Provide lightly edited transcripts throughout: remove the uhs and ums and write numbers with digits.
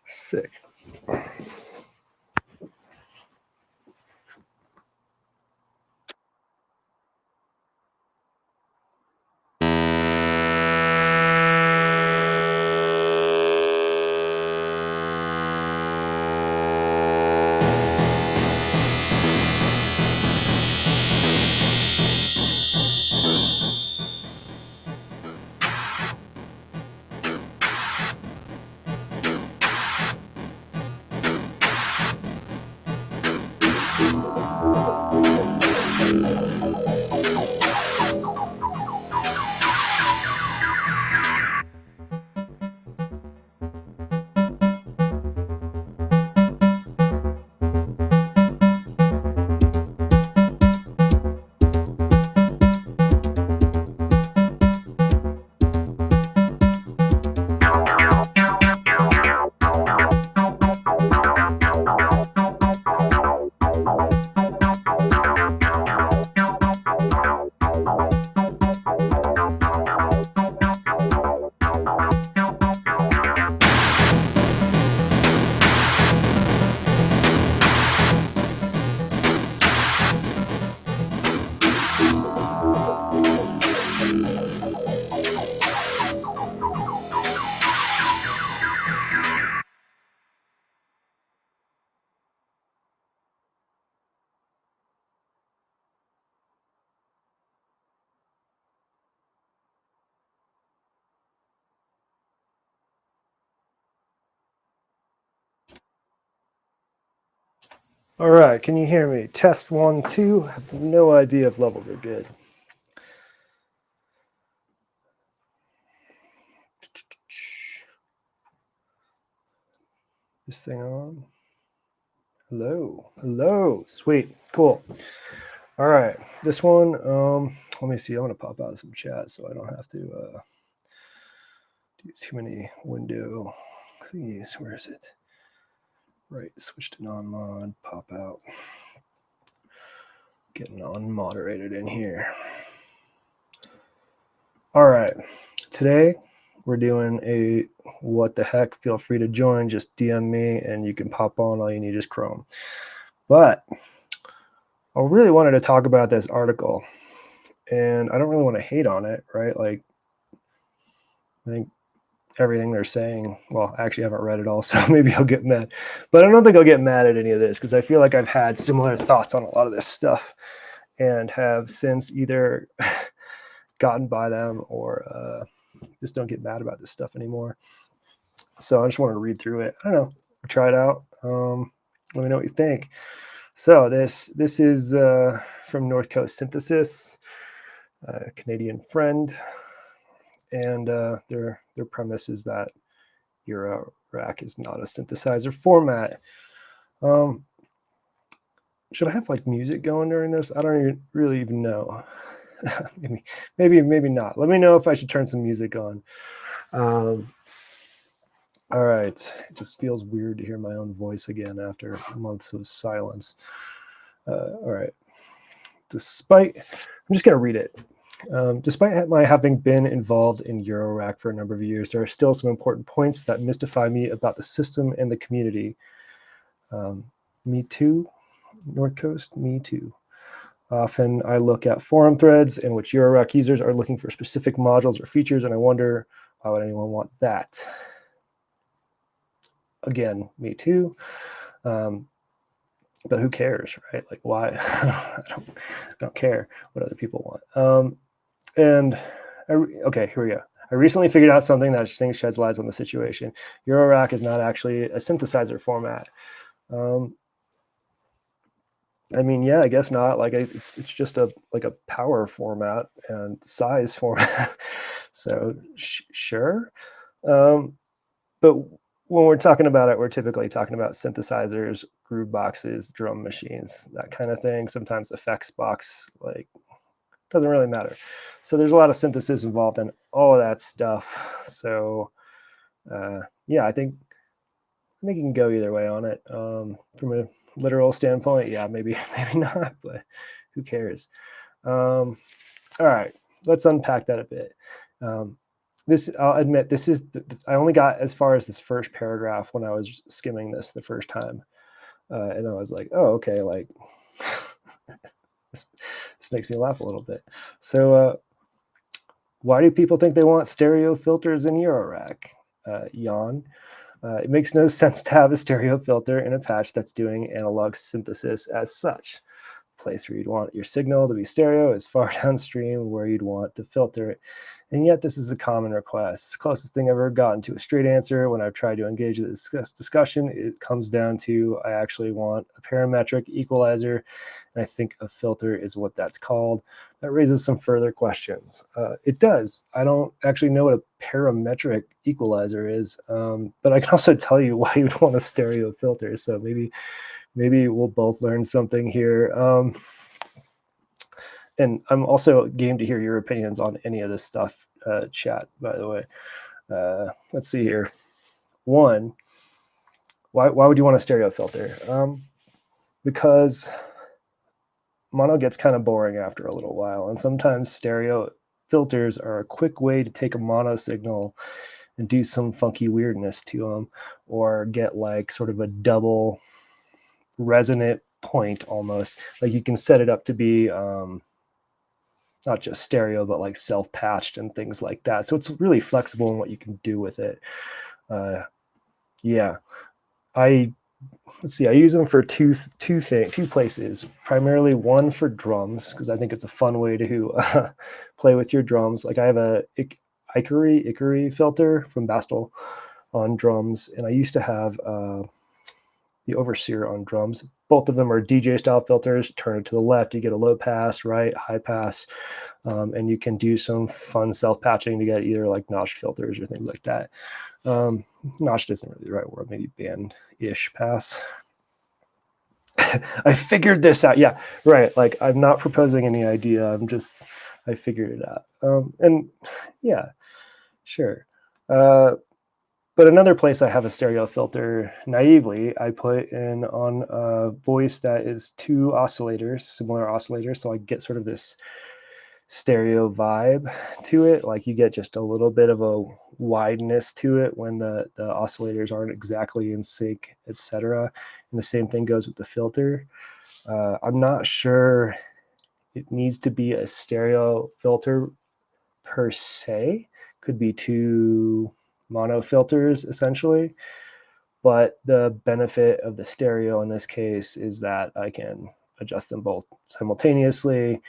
Sick. All right, can you hear me? Test 1, 2. I have no idea if levels are good. This thing on. Hello, hello, sweet, cool. All right, this one, let me see. I'm gonna pop out some chat so I don't have to do too many window thingies. Where is it? Right, switch to non-mod, pop out. Get non-moderated in here. All right, today we're doing a what the heck. Feel free to join. Just DM me and you can pop on. All you need is Chrome. But I really wanted to talk about this article, and I don't really want to hate on it, right? Like, I think everything they're saying, well, I actually haven't read it all, so maybe I'll get mad. But I don't think I'll get mad at any of this because I feel like I've had similar thoughts on a lot of this stuff and have since either gotten by them or just don't get mad about this stuff anymore. So I just wanted to read through it. I don't know. Try it out. Let me know what you think. So this is from North Coast Synthesis, a Canadian friend, and their premise is that Eurorack is not a synthesizer format. Should I have like music going during this? I don't really even know. maybe not. Let me know if I should turn some music on. All right. It just feels weird to hear my own voice again after months of silence. All right. I'm just going to read it. Despite my having been involved in Eurorack for a number of years, there are still some important points that mystify me about the system and the community. Me too, North Coast, me too. Often I look at forum threads in which Eurorack users are looking for specific modules or features, and I wonder, why would anyone want that? Again, me too. But who cares, right? Like, why? I don't care what other people want. Okay, here we go. I recently figured out something that I think sheds light on the situation. Eurorack is not actually a synthesizer format. I mean, yeah, I guess not. Like, it's just a power format and size format. So sure, but when we're talking about it, we're typically talking about synthesizers, groove boxes, drum machines, that kind of thing. Sometimes effects box, like, doesn't really matter. So there's a lot of synthesis involved in all of that stuff. So yeah, I think you can go either way on it. From a literal standpoint, yeah, maybe not, but who cares? All right, let's unpack that a bit. I'll admit, this is, I only got as far as this first paragraph when I was skimming this the first time. And I was like, oh, okay, like, this makes me laugh a little bit. So why do people think they want stereo filters in Eurorack? Yawn. It makes no sense to have a stereo filter in a patch that's doing analog synthesis as such. The place where you'd want your signal to be stereo is far downstream where you'd want to filter it. And yet this is a common request. Closest thing I've ever gotten to a straight answer when I've tried to engage in this discussion, it comes down to I actually want a parametric equalizer, and I think a filter is what that's called. That raises some further questions. It does. I don't actually know what a parametric equalizer is, but I can also tell you why you'd want a stereo filter. So maybe we'll both learn something here. And I'm also game to hear your opinions on any of this stuff, chat, by the way. Let's see here. One, why would you want a stereo filter? Because mono gets kind of boring after a little while, and sometimes stereo filters are a quick way to take a mono signal and do some funky weirdness to them, or get like sort of a double resonant point almost. Like you can set it up to be not just stereo, but like self-patched and things like that. So it's really flexible in what you can do with it. Yeah, let's see. I use them for two places. Primarily one for drums, because I think it's a fun way to play with your drums. Like I have a Icary filter from Bastel on drums, and I used to have the Overseer on drums. Both of them are DJ style filters. Turn it to the left, you get a low pass, right, high pass, and you can do some fun self-patching to get either like notched filters or things like that. Notched isn't really the right word, maybe band-ish pass. I figured this out. Yeah, right. Like I'm not proposing any idea. I figured it out. And yeah, sure. But another place I have a stereo filter, naively, I put in on a voice that is two oscillators, similar oscillators. So I get sort of this stereo vibe to it. Like you get just a little bit of a wideness to it when the oscillators aren't exactly in sync, etc. And the same thing goes with the filter. I'm not sure it needs to be a stereo filter per se. Could be two mono filters essentially, but the benefit of the stereo in this case is that I can adjust them both simultaneously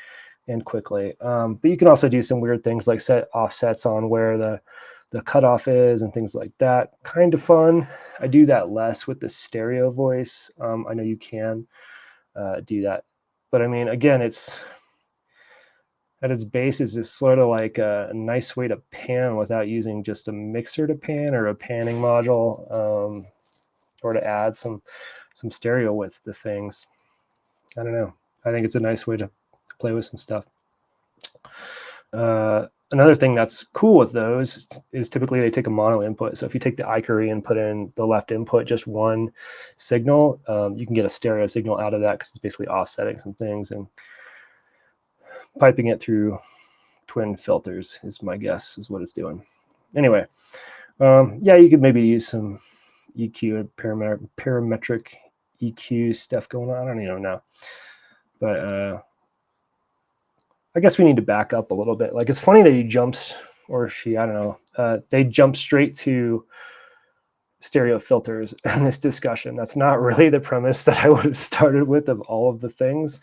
and quickly. But you can also do some weird things like set offsets on where the cutoff is and things like that. Kind of fun. I do that less with the stereo voice. I know you can do that, but I mean, again, it's at its base is just sort of like a nice way to pan without using just a mixer to pan or a panning module, or to add some stereo width to things. I don't know. I think it's a nice way to play with some stuff. Another thing that's cool with those is typically they take a mono input. So if you take the Icary and put in the left input, just one signal, you can get a stereo signal out of that because it's basically offsetting some things and piping it through twin filters is my guess is what it's doing. Anyway, yeah, you could maybe use some EQ and parametric EQ stuff going on. I don't even know. But I guess we need to back up a little bit. Like, it's funny that he jumps, or she, I don't know, they jump straight to stereo filters in this discussion. That's not really the premise that I would have started with of all of the things.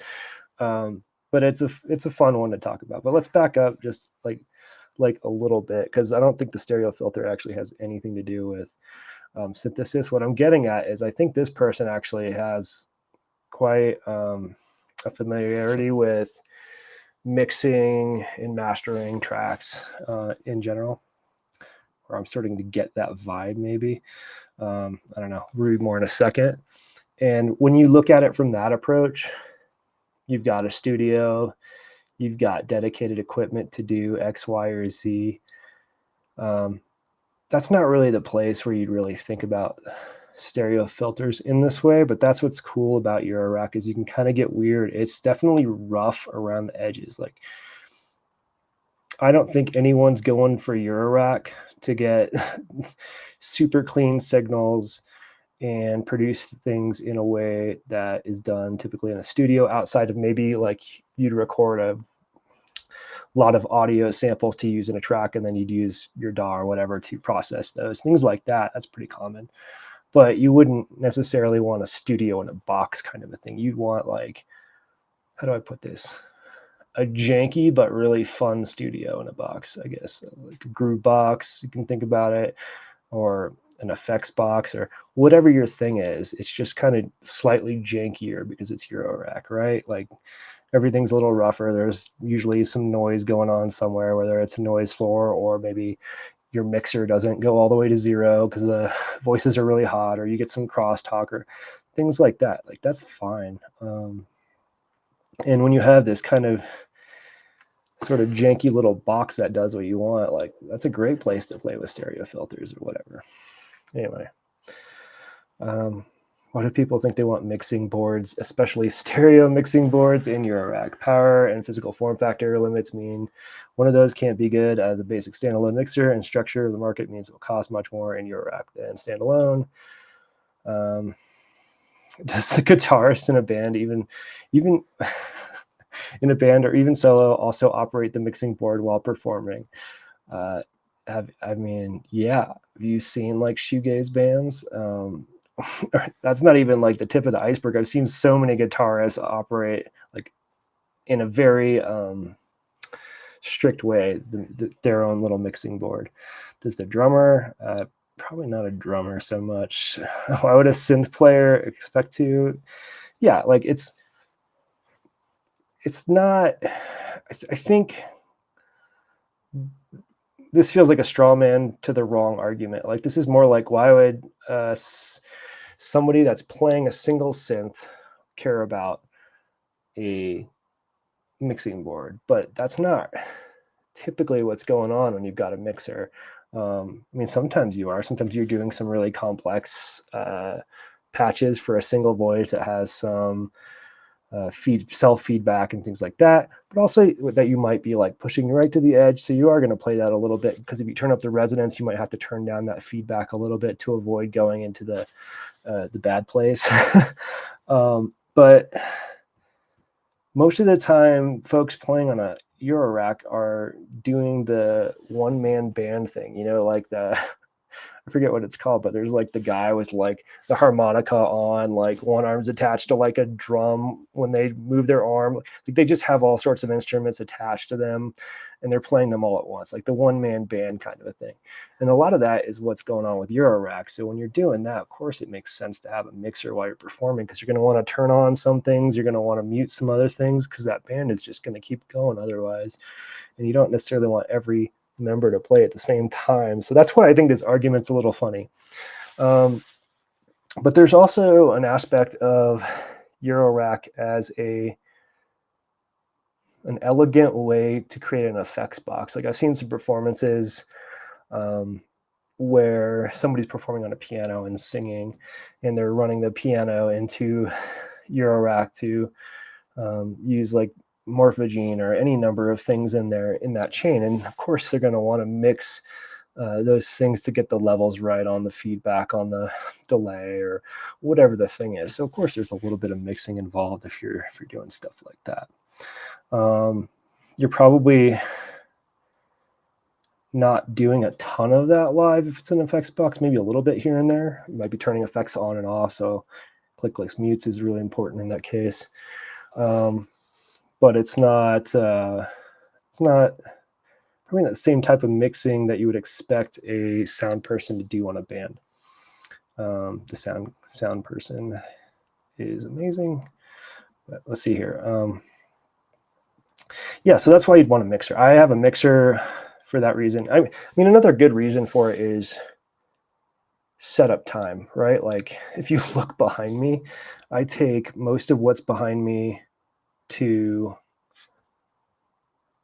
But it's a fun one to talk about. But let's back up just like a little bit, because I don't think the stereo filter actually has anything to do with synthesis. What I'm getting at is I think this person actually has quite a familiarity with mixing and mastering tracks in general, or I'm starting to get that vibe maybe. I don't know, we'll read more in a second. And when you look at it from that approach, you've got a studio, you've got dedicated equipment to do X, Y, or Z. That's not really the place where you'd really think about stereo filters in this way, but that's what's cool about Eurorack is you can kind of get weird. It's definitely rough around the edges. Like I don't think anyone's going for Eurorack to get super clean signals and produce things in a way that is done typically in a studio outside of maybe like you'd record a lot of audio samples to use in a track and then you'd use your DAW or whatever to process those things like that. That's pretty common, but you wouldn't necessarily want a studio in a box kind of a thing. You'd want, like, how do I put this? A janky but really fun studio in a box, I guess. Like a groove box, you can think about it, or an effects box, or whatever your thing is. It's just kind of slightly jankier because it's Eurorack, right? Like everything's a little rougher. There's usually some noise going on somewhere, whether it's a noise floor or maybe your mixer doesn't go all the way to 0 because the voices are really hot, or you get some crosstalk or things like that. Like that's fine. And when you have this kind of sort of janky little box that does what you want, like that's a great place to play with stereo filters or whatever. Anyway, what do people think they want mixing boards, especially stereo mixing boards in Eurorack? Power and physical form factor limits mean one of those can't be good as a basic standalone mixer, and structure of the market means it will cost much more in Eurorack than standalone. Does the guitarist in a band even in a band or even solo also operate the mixing board while performing? I mean, yeah. Have you seen like shoegaze bands? That's not even like the tip of the iceberg. I've seen so many guitarists operate like in a very strict way their own little mixing board. Does the drummer? Probably not a drummer so much. Why would a synth player expect to? Yeah, like it's not. I think this feels like a straw man to the wrong argument. Like this is more like, why would somebody that's playing a single synth care about a mixing board? But that's not typically what's going on when you've got a mixer. I mean, sometimes you're doing some really complex patches for a single voice that has some self feedback and things like that, but also that you might be like pushing right to the edge. So you are going to play that a little bit, because if you turn up the resonance, you might have to turn down that feedback a little bit to avoid going into the bad place. But most of the time, folks playing on a Eurorack are doing the one-man band thing, like I forget what it's called, but there's like the guy with like the harmonica on, like one arm's attached to like a drum when they move their arm. Like they just have all sorts of instruments attached to them and they're playing them all at once, like the one-man band kind of a thing. And a lot of that is what's going on with Eurorack. So when you're doing that, of course, it makes sense to have a mixer while you're performing, because you're going to want to turn on some things, you're going to want to mute some other things, because that band is just going to keep going otherwise. And you don't necessarily want every member to play at the same time. So that's why I think this argument's a little funny. But there's also an aspect of Eurorack as an elegant way to create an effects box. Like I've seen some performances where somebody's performing on a piano and singing, and they're running the piano into Eurorack to use like morphogene or any number of things in there in that chain. And of course, they're going to want to mix those things to get the levels right on the feedback, on the delay, or whatever the thing is. So of course, there's a little bit of mixing involved if you're doing stuff like that. You're probably not doing a ton of that live if it's an effects box, maybe a little bit here and there. You might be turning effects on and off, so clickless mutes is really important in that case. But it's not probably that same type of mixing that you would expect a sound person to do on a band. The sound person is amazing. But let's see here. Yeah, so that's why you'd want a mixer. I have a mixer for that reason. I mean, another good reason for it is setup time, right? Like if you look behind me, I take most of what's behind me to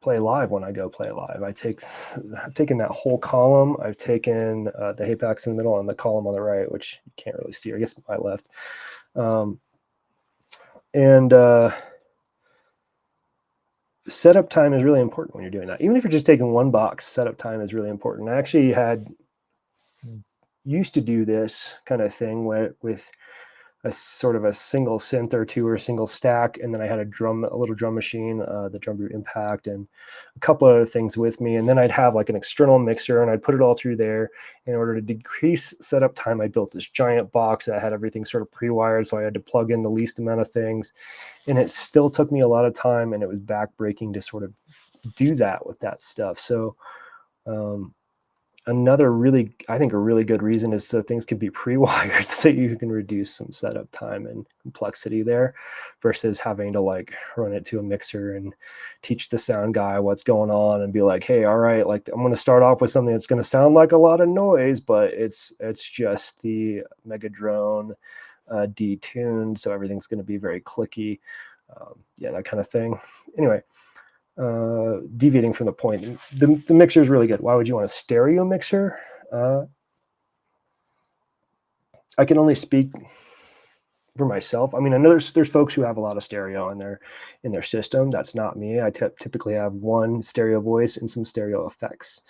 play live when I go play live. I've taken that whole column. I've taken the apex in the middle and the column on the right, which you can't really see, I guess my left. setup time is really important when you're doing that. Even if you're just taking one box, setup time is really important. I actually used to do this kind of thing with a sort of a single synth or two or a single stack, and then I had a little drum machine, the Drum Brute Impact, and a couple other things with me, and then I'd have like an external mixer, and I'd put it all through there. In order to decrease setup time, I built this giant box that had everything sort of pre-wired, so I had to plug in the least amount of things, and it still took me a lot of time, and it was backbreaking to sort of do that with that stuff. So another I think a really good reason is so things can be pre-wired so you can reduce some setup time and complexity there versus having to like run it to a mixer and teach the sound guy what's going on and be like, hey, all right, like I'm going to start off with something that's going to sound like a lot of noise, but it's just the Megadrone detuned, so everything's going to be very clicky. Yeah, that kind of thing. Anyway, deviating from the point, the mixer is really good. Why would you want a stereo mixer? I can only speak for myself. I mean, I know there's folks who have a lot of stereo in their system. That's not me. I typically have one stereo voice and some stereo effects.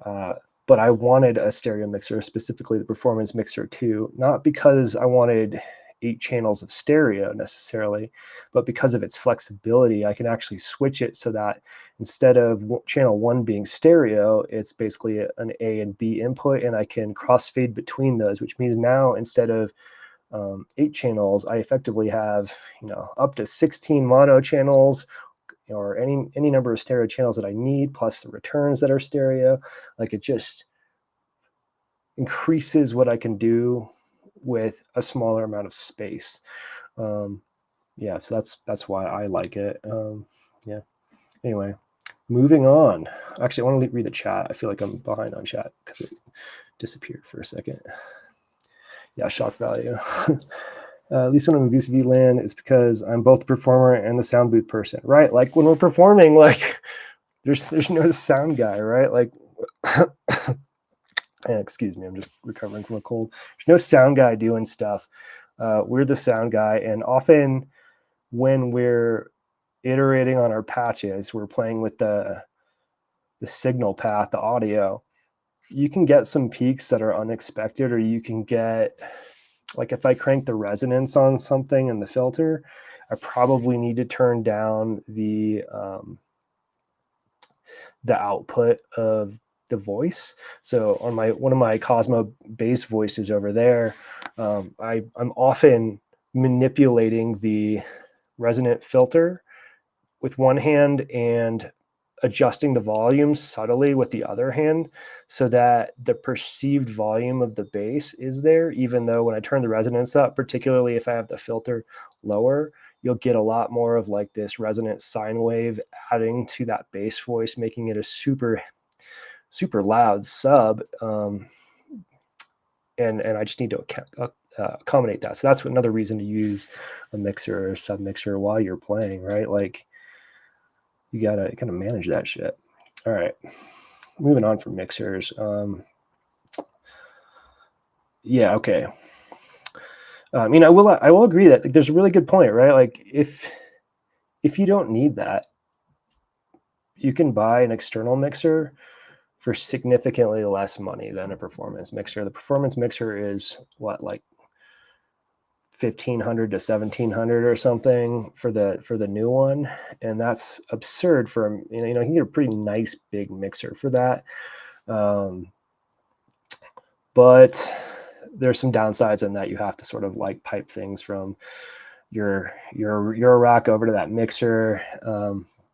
But I wanted a stereo mixer, specifically the Performance Mixer 2, not because I wanted 8 channels of stereo necessarily, but because of its flexibility. I can actually switch it so that instead of channel 1 being stereo, it's basically an A and B input, and I can crossfade between those, which means now instead of 8 channels, I effectively have up to 16 mono channels, or any number of stereo channels that I need, plus the returns that are stereo. Like, it just increases what I can do with a smaller amount of space. Yeah, so that's why I like it. Yeah. Anyway, moving on. Actually, I want to read the chat. I feel like I'm behind on chat because it disappeared for a second. Yeah, shock value. At least when I'm in VCV land, it's because I'm both the performer and the sound booth person, right? Like when we're performing, like there's no sound guy, right? Like, excuse me, I'm just recovering from a cold. There's no sound guy doing stuff. We're the sound guy, and often when we're iterating on our patches, we're playing with the signal path, the audio. You can get some peaks that are unexpected, or you can get, like if I crank the resonance on something in the filter, I probably need to turn down the output of the voice. So on one of my Cosmo bass voices over there, I'm often manipulating the resonant filter with one hand and adjusting the volume subtly with the other hand so that the perceived volume of the bass is there, even though when I turn the resonance up, particularly if I have the filter lower, you'll get a lot more of like this resonant sine wave adding to that bass voice, making it a super, super loud sub. And I just need to accommodate that. So that's another reason to use a mixer or sub mixer while you're playing, right? Like, you gotta kind of manage that shit. All right, moving on from mixers. Yeah, okay. I mean, I will agree that there's a really good point, right? Like, if you don't need that, you can buy an external mixer for significantly less money than a performance mixer. The performance mixer is what, like $1,500 to $1,700 or something for the new one, and that's absurd for you can get a pretty nice big mixer for that. But there's some downsides in that. You have to sort of like pipe things from your rack over to that mixer.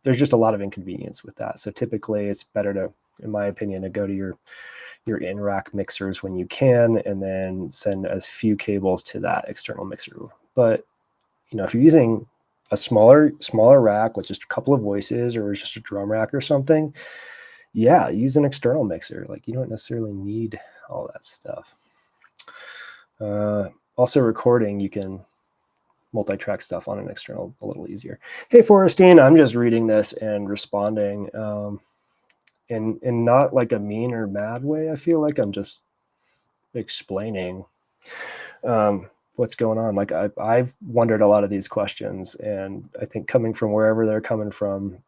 There's just a lot of inconvenience with that. So typically it's better to, in my opinion, to go to your in-rack mixers when you can, and then send as few cables to that external mixer. But if you're using a smaller rack with just a couple of voices or just a drum rack or something, yeah, use an external mixer. Like, you don't necessarily need all that stuff. Also, recording, you can multi-track stuff on an external a little easier. Hey, Forrestine, I'm just reading this and responding. In not like a mean or mad way. I feel like I'm just explaining what's going on. Like, I've wondered a lot of these questions, and I think coming from wherever they're coming from,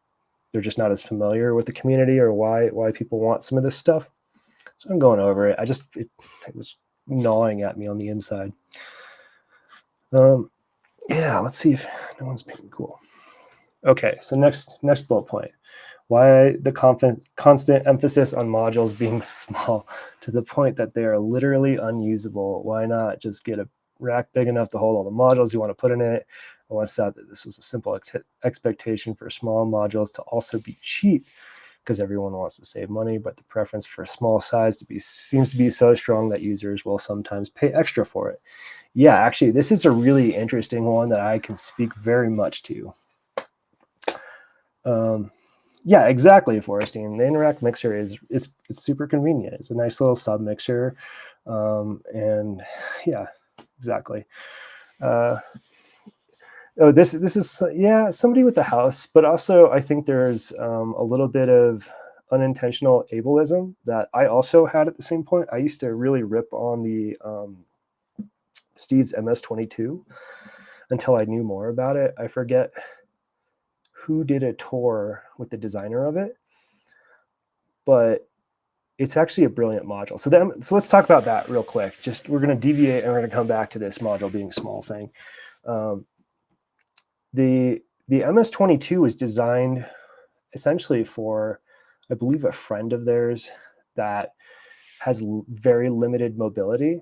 they're just not as familiar with the community or why people want some of this stuff. So I'm going over it. It was gnawing at me on the inside. Yeah, let's see if no one's being cool. Okay, so next bullet point. Why the constant emphasis on modules being small to the point that they are literally unusable? Why not just get a rack big enough to hold all the modules you want to put in it? I once thought that this was a simple expectation for small modules to also be cheap, because everyone wants to save money, but the preference for small size seems to be so strong that users will sometimes pay extra for it. Yeah, actually, this is a really interesting one that I can speak very much to. Yeah, exactly, Forrestine. The Interact mixer it's super convenient. It's a nice little sub mixer, and yeah, exactly. This is, yeah, somebody with the house, but also I think there's a little bit of unintentional ableism that I also had at the same point. I used to really rip on the Steve's MS-22 until I knew more about it. I forget who did a tour with the designer of it, but it's actually a brilliant module. So let's talk about that real quick. We're going to deviate and we're going to come back to this module being small thing. The MS-22 was designed essentially for, I believe, a friend of theirs that has very limited mobility.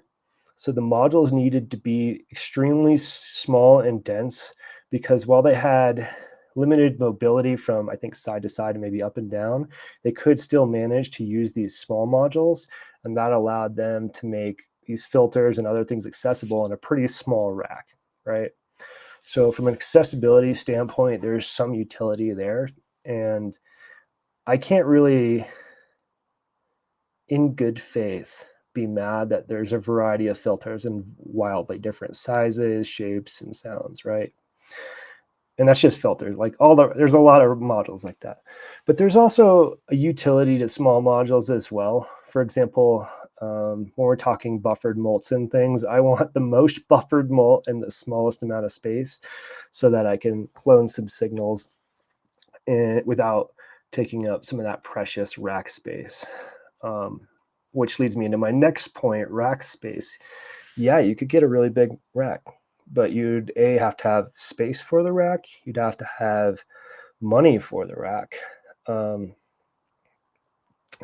So the modules needed to be extremely small and dense, because while they had limited mobility from, I think, side to side and maybe up and down, they could still manage to use these small modules, and that allowed them to make these filters and other things accessible in a pretty small rack, right? So from an accessibility standpoint, there's some utility there, and I can't really, in good faith, be mad that there's a variety of filters in wildly different sizes, shapes, and sounds, right? And that's just filters. Like there's a lot of modules like that. But there's also a utility to small modules as well. For example, when we're talking buffered mults and things, I want the most buffered mult in the smallest amount of space so that I can clone some signals without taking up some of that precious rack space. Which leads me into my next point, rack space. Yeah, you could get a really big rack, but you'd have to have space for the rack. You'd have to have money for the rack. And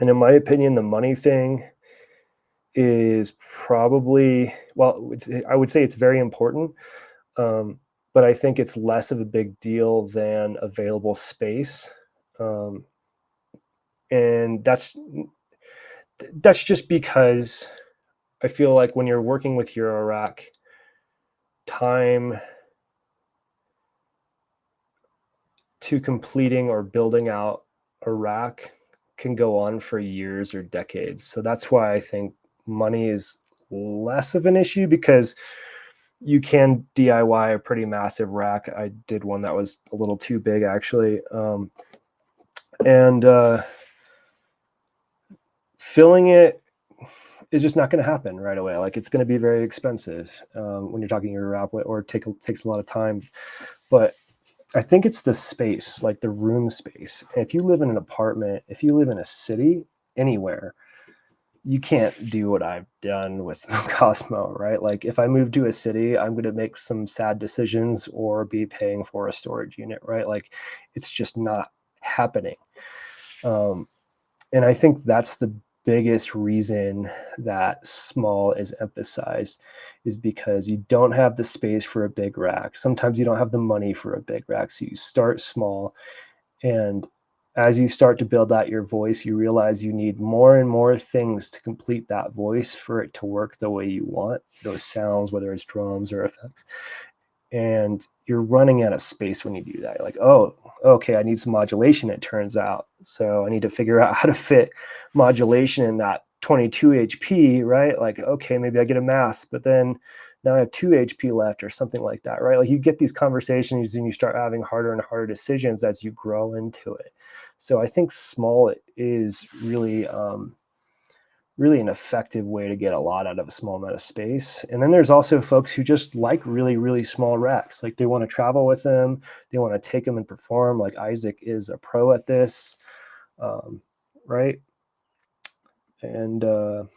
in my opinion, the money thing is probably, well, I would say it's very important, but I think it's less of a big deal than available space. And that's just because I feel like when you're working with your rack, time to completing or building out a rack can go on for years or decades. So that's why I think money is less of an issue, because you can DIY a pretty massive rack. I did one that was a little too big, actually. And filling it is just not going to happen right away. Like, it's going to be very expensive when you're talking your rack, or takes a lot of time. But I think it's the space, like the room space. If you live in an apartment, if you live in a city, anywhere, you can't do what I've done with Cosmo, right? Like, if I move to a city, I'm going to make some sad decisions or be paying for a storage unit, right? Like, it's just not happening. And I think that's the biggest reason that small is emphasized, is because you don't have the space for a big rack. Sometimes you don't have the money for a big rack. So you start small, and as you start to build out your voice, you realize you need more and more things to complete that voice for it to work the way you want, those sounds, whether it's drums or effects. And you're running out of space when you do that. You're like, oh, okay, I need some modulation, it turns out. So I need to figure out how to fit modulation in that 22 HP, right? Like, okay, maybe I get a mask, but then now I have 2 HP left or something like that, right? Like, you get these conversations and you start having harder and harder decisions as you grow into it. So I think small is really really an effective way to get a lot out of a small amount of space. And then there's also folks who just like really, really small racks. Like they want to travel with them. They want to take them and perform. Like Isaac is a pro at this, right? And you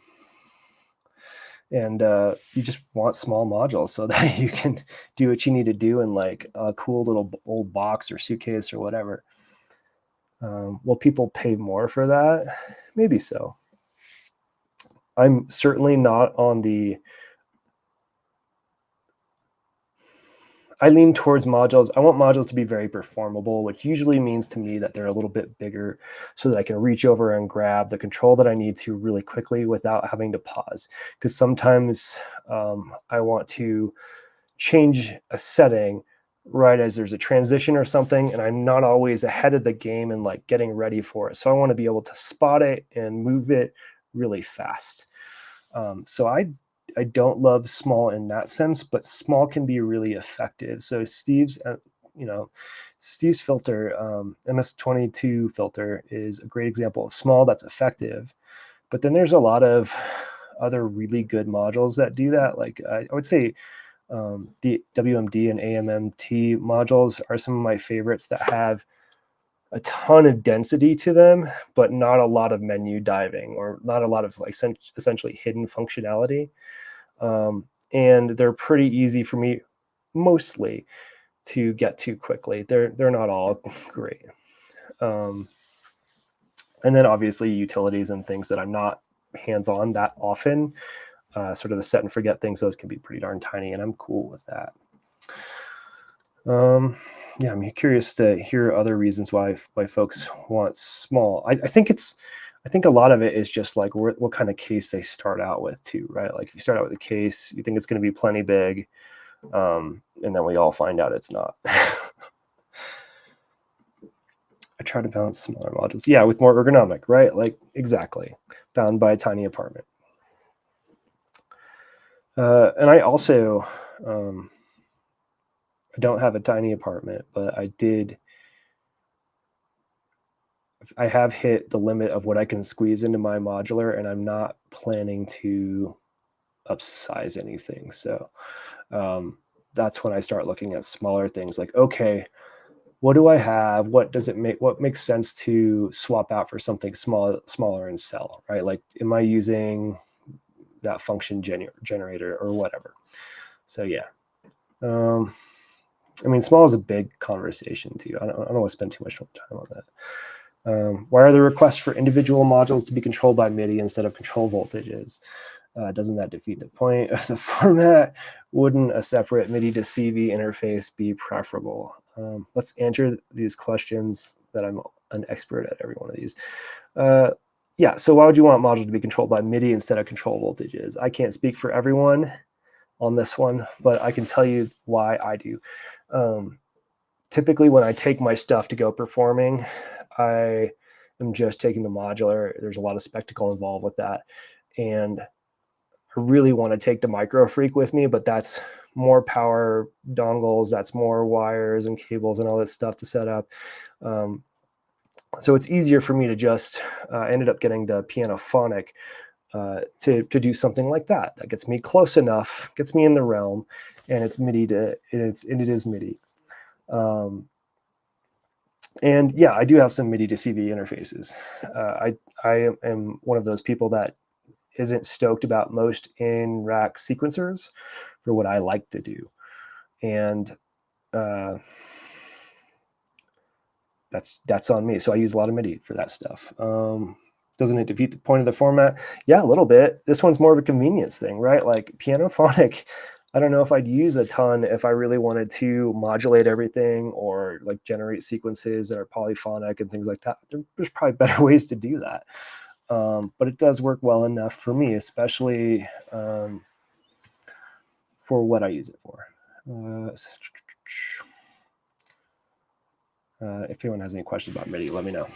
just want small modules so that you can do what you need to do in like a cool little old box or suitcase or whatever. Will people pay more for that? Maybe so. I'm certainly not on the... I lean towards modules. I want modules to be very performable, which usually means to me that they're a little bit bigger so that I can reach over and grab the control that I need to really quickly without having to pause. Because sometimes I want to change a setting right as there's a transition or something, and I'm not always ahead of the game and like getting ready for it. So I want to be able to spot it and move it really fast. So I don't love small in that sense, but small can be really effective. So Steve's filter, MS-22 filter, is a great example of small that's effective. But then there's a lot of other really good modules that do that. Like I would say the WMD and AMMT modules are some of my favorites that have a ton of density to them, but not a lot of menu diving or not a lot of like essentially hidden functionality. And they're pretty easy for me mostly to get to quickly. They're not all great. And then obviously utilities and things that I'm not hands-on that often, sort of the set and forget things, those can be pretty darn tiny, and I'm cool with that. Yeah, I'm curious to hear other reasons why folks want small. I think a lot of it is just like what kind of case they start out with too, right? Like if you start out with a case, you think it's going to be plenty big, and then we all find out it's not. I try to balance smaller modules. Yeah, with more ergonomic, right? Like exactly, bound by a tiny apartment. And I also, I don't have a tiny apartment, but I have hit the limit of what I can squeeze into my modular, and I'm not planning to upsize anything. So that's when I start looking at smaller things like, okay, what do I have? What makes sense to swap out for something smaller and sell, right? Like, am I using that function generator or whatever? So yeah. I mean, small is a big conversation too. I don't want to spend too much time on that. Why are the requests for individual modules to be controlled by MIDI instead of control voltages? Doesn't that defeat the point of the format? Wouldn't a separate MIDI to CV interface be preferable? Let's answer these questions that I'm an expert at every one of these. Yeah, so why would you want modules to be controlled by MIDI instead of control voltages? I can't speak for everyone on this one, but I can tell you why I do. Typically when I take my stuff to go performing, I am just taking the modular. There's a lot of spectacle involved with that. And I really want to take the micro freak with me, but that's more power dongles, that's more wires and cables and all this stuff to set up. So it's easier for me to just ended up getting the Pianophonic to do something like that. That gets me close enough, gets me in the realm, and it's MIDI it is MIDI. And yeah, I do have some MIDI to CV interfaces. I am one of those people that isn't stoked about most in-rack sequencers for what I like to do. And that's on me. So I use a lot of MIDI for that stuff. Doesn't it defeat the point of the format? Yeah, a little bit. This one's more of a convenience thing, right? Like Pianophonic, I don't know if I'd use a ton if I really wanted to modulate everything or like generate sequences that are polyphonic and things like that. There's probably better ways to do that. But it does work well enough for me, especially for what I use it for. If anyone has any questions about MIDI, let me know.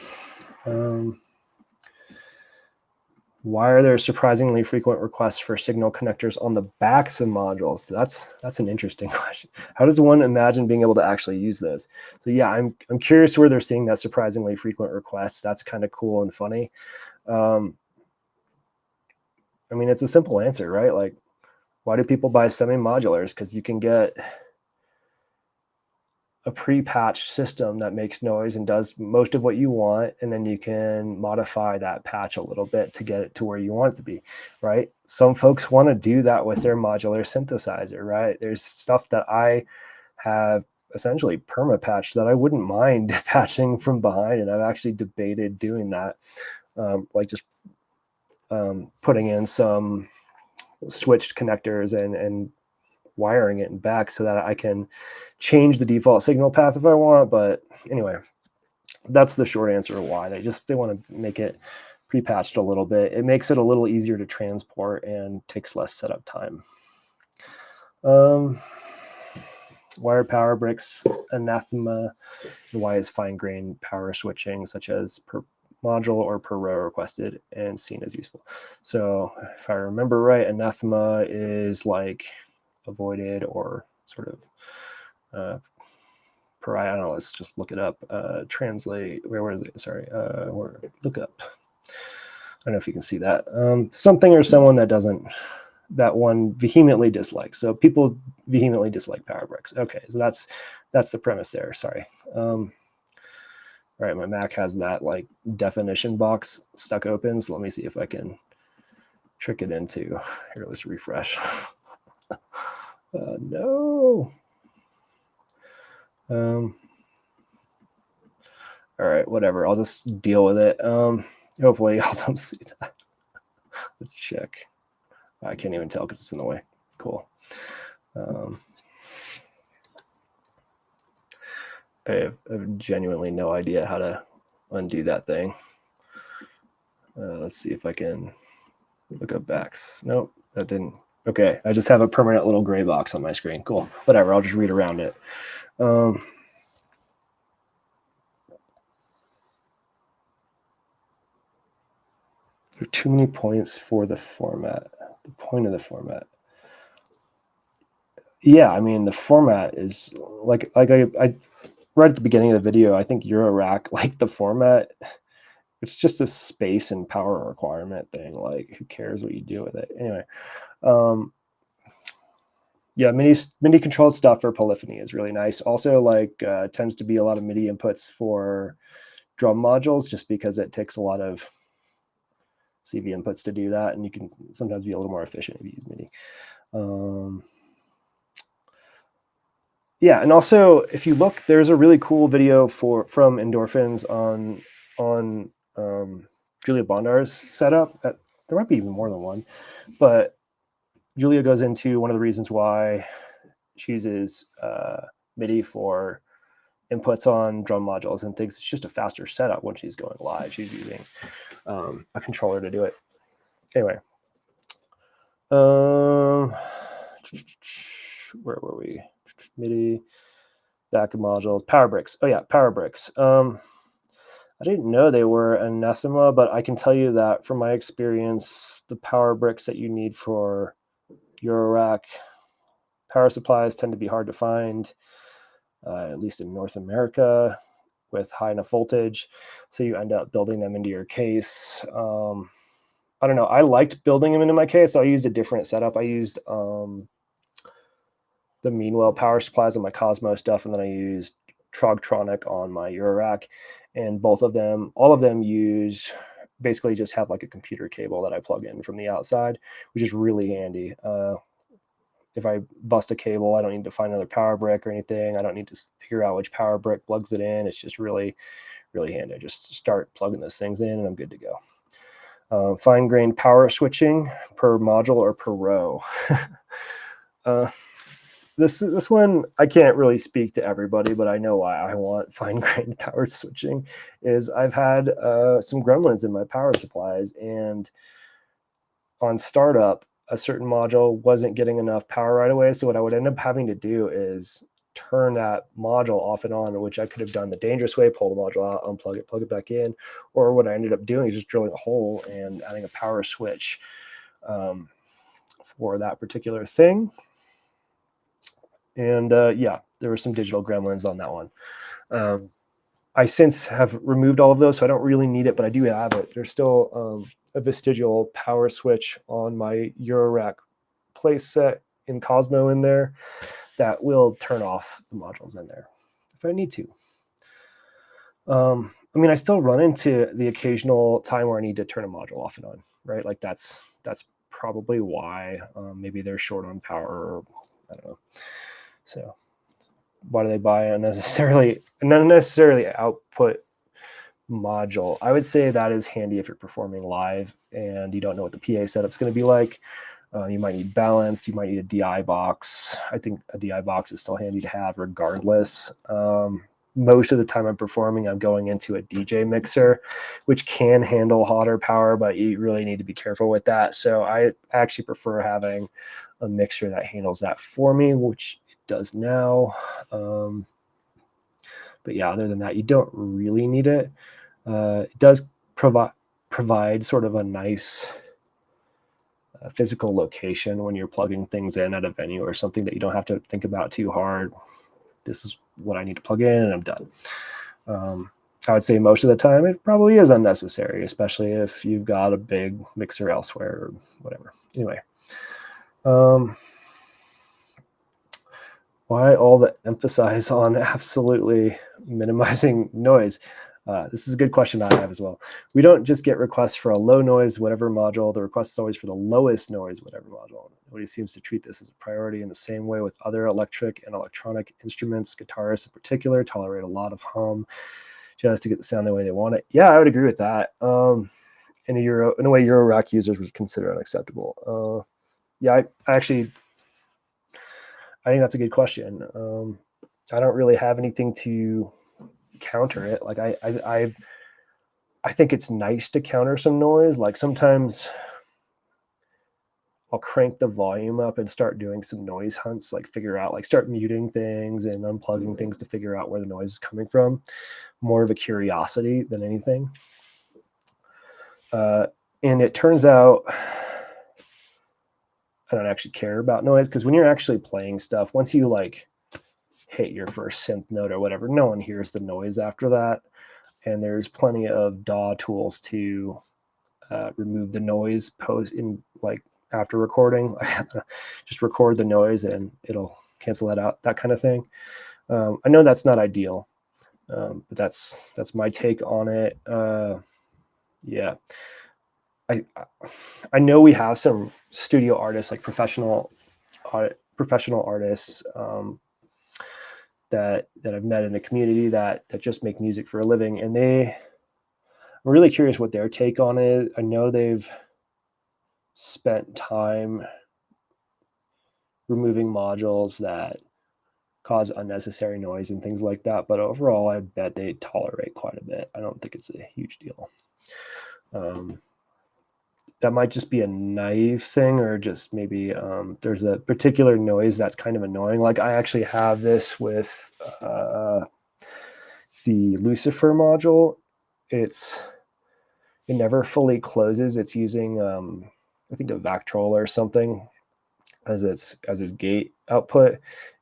Why are there surprisingly frequent requests for signal connectors on the backs of modules? That's an interesting question. How does one imagine being able to actually use those? So yeah, I'm curious where they're seeing that surprisingly frequent requests. That's kind of cool and funny. I mean, it's a simple answer, right? Like, why do people buy semi-modulars? Because you can get a pre-patched system that makes noise and does most of what you want, and then you can modify that patch a little bit to get it to where you want it to be, right? Some folks want to do that with their modular synthesizer, right? There's stuff that I have essentially perma-patched that I wouldn't mind patching from behind, and I've actually debated doing that, like just putting in some switched connectors and wiring it back so that I can change the default signal path if I want. But anyway, that's the short answer of why they want to make it pre-patched a little bit. It makes it a little easier to transport and takes less setup time. Why are power bricks anathema? And why is fine-grained power switching, such as per module or per row, requested and seen as useful? So if I remember right, anathema is like avoided or sort of pariah. I don't know, let's just look it up. Translate, where is it? Sorry, or look up. I don't know if you can see that. Something or someone that one vehemently dislikes. So people vehemently dislike power bricks. Okay, so that's the premise there. Sorry. All right, my Mac has that like definition box stuck open. So let me see if I can trick it into, here, let's refresh. No. All right, whatever. I'll just deal with it. Hopefully y'all don't see that. Let's check. I can't even tell because it's in the way. Cool. I have genuinely no idea how to undo that thing. Let's see if I can look up backs. Nope, that didn't. Okay, I just have a permanent little gray box on my screen. Cool. Whatever, I'll just read around it. There are too many points for the format. The point of the format. Yeah, I mean, the format is like I right at the beginning of the video, I think Eurorack, like the format, it's just a space and power requirement thing. Like, who cares what you do with it? Anyway, yeah, MIDI controlled stuff for polyphony is really nice. Also, like, tends to be a lot of MIDI inputs for drum modules, just because it takes a lot of CV inputs to do that, and you can sometimes be a little more efficient if you use MIDI. Yeah, and also if you look, there's a really cool video from Endorphins on Julia Bondar's setup. There might be even more than one, but Julia goes into one of the reasons why she uses MIDI for inputs on drum modules and thinks it's just a faster setup when she's going live. She's using a controller to do it. Anyway, where were we? MIDI, back of modules, power bricks. Oh yeah, power bricks. I didn't know they were anathema, but I can tell you that from my experience, the power bricks that you need for Eurorack power supplies tend to be hard to find, at least in North America, with high enough voltage. So you end up building them into your case. I don't know. I liked building them into my case. So I used a different setup. I used the Meanwell power supplies on my Cosmo stuff, and then I used Trogtronic on my Eurorack. And all of them use, basically just have like a computer cable that I plug in from the outside, which is really handy. If I bust a cable, I don't need to find another power brick or anything. I don't need to figure out which power brick plugs it in. It's just really, really handy. I just start plugging those things in and I'm good to go. Fine-grained power switching per module or per row. This one, I can't really speak to everybody, but I know why I want fine-grained power switching. Is I've had some gremlins in my power supplies, and on startup, a certain module wasn't getting enough power right away. So what I would end up having to do is turn that module off and on, which I could have done the dangerous way, pull the module out, unplug it, plug it back in. Or what I ended up doing is just drilling a hole and adding a power switch for that particular thing. And yeah, there were some digital gremlins on that one. I since have removed all of those, so I don't really need it, but I do have it. There's still a vestigial power switch on my Eurorack place set in Cosmo in there that will turn off the modules in there if I need to. I mean, I still run into the occasional time where I need to turn a module off and on, right? Like that's probably why maybe they're short on power, or I don't know. So why do they buy a not necessarily output module? I would say that is handy if you're performing live and you don't know what the PA setup's going to be like. You might need balanced, you might need a DI box. I think a DI box is still handy to have regardless. Most of the time I'm performing, I'm going into a DJ mixer, which can handle hotter power, but you really need to be careful with that. So I actually prefer having a mixer that handles that for me, which it does now. But yeah, other than that, you don't really need it. It does provide sort of a nice physical location when you're plugging things in at a venue or something that you don't have to think about too hard. This is what I need to plug in and I'm done. I would say most of the time it probably is unnecessary, especially if you've got a big mixer elsewhere or whatever. Anyway, why all the emphasis on absolutely minimizing noise? This is a good question I have as well. We don't just get requests for a low noise, whatever module. The request is always for the lowest noise, whatever module. Nobody seems to treat this as a priority in the same way with other electric and electronic instruments. Guitarists in particular tolerate a lot of hum just to get the sound the way they want it. Yeah, I would agree with that. In a way Eurorack users would consider unacceptable. Yeah, I think that's a good question. I don't really have anything to counter it. Like I think it's nice to counter some noise. Like sometimes I'll crank the volume up and start doing some noise hunts, like start muting things and unplugging things to figure out where the noise is coming from. More of a curiosity than anything. And it turns out I don't actually care about noise, because when you're actually playing stuff, once you like hit your first synth note or whatever, no one hears the noise after that. And there's plenty of DAW tools to remove the noise after recording. Just record the noise and it'll cancel that out, that kind of thing. I know that's not ideal, but that's my take on it. Yeah. I know we have some studio artists, like professional artists that I've met in the community that just make music for a living, and I'm really curious what their take on it. I know they've spent time removing modules that cause unnecessary noise and things like that, but overall I bet they tolerate quite a bit. I don't think it's a huge deal. That might just be a naive thing, or just maybe there's a particular noise that's kind of annoying. Like I actually have this with the Lucifer module. It never fully closes. It's using I think a Vactrol or something as its gate output,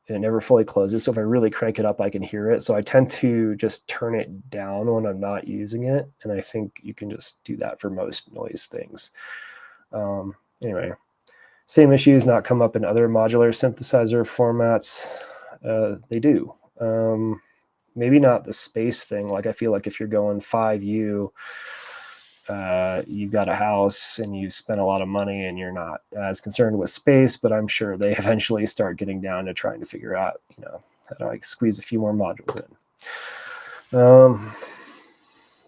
and it never fully closes. So if I really crank it up, I can hear it. So I tend to just turn it down when I'm not using it. And I think you can just do that for most noise things. Anyway, same issues not come up in other modular synthesizer formats. They do. Maybe not the space thing. Like I feel like if you're going 5U, you've got a house and you've spent a lot of money and you're not as concerned with space, but I'm sure they eventually start getting down to trying to figure out, how to like squeeze a few more modules in.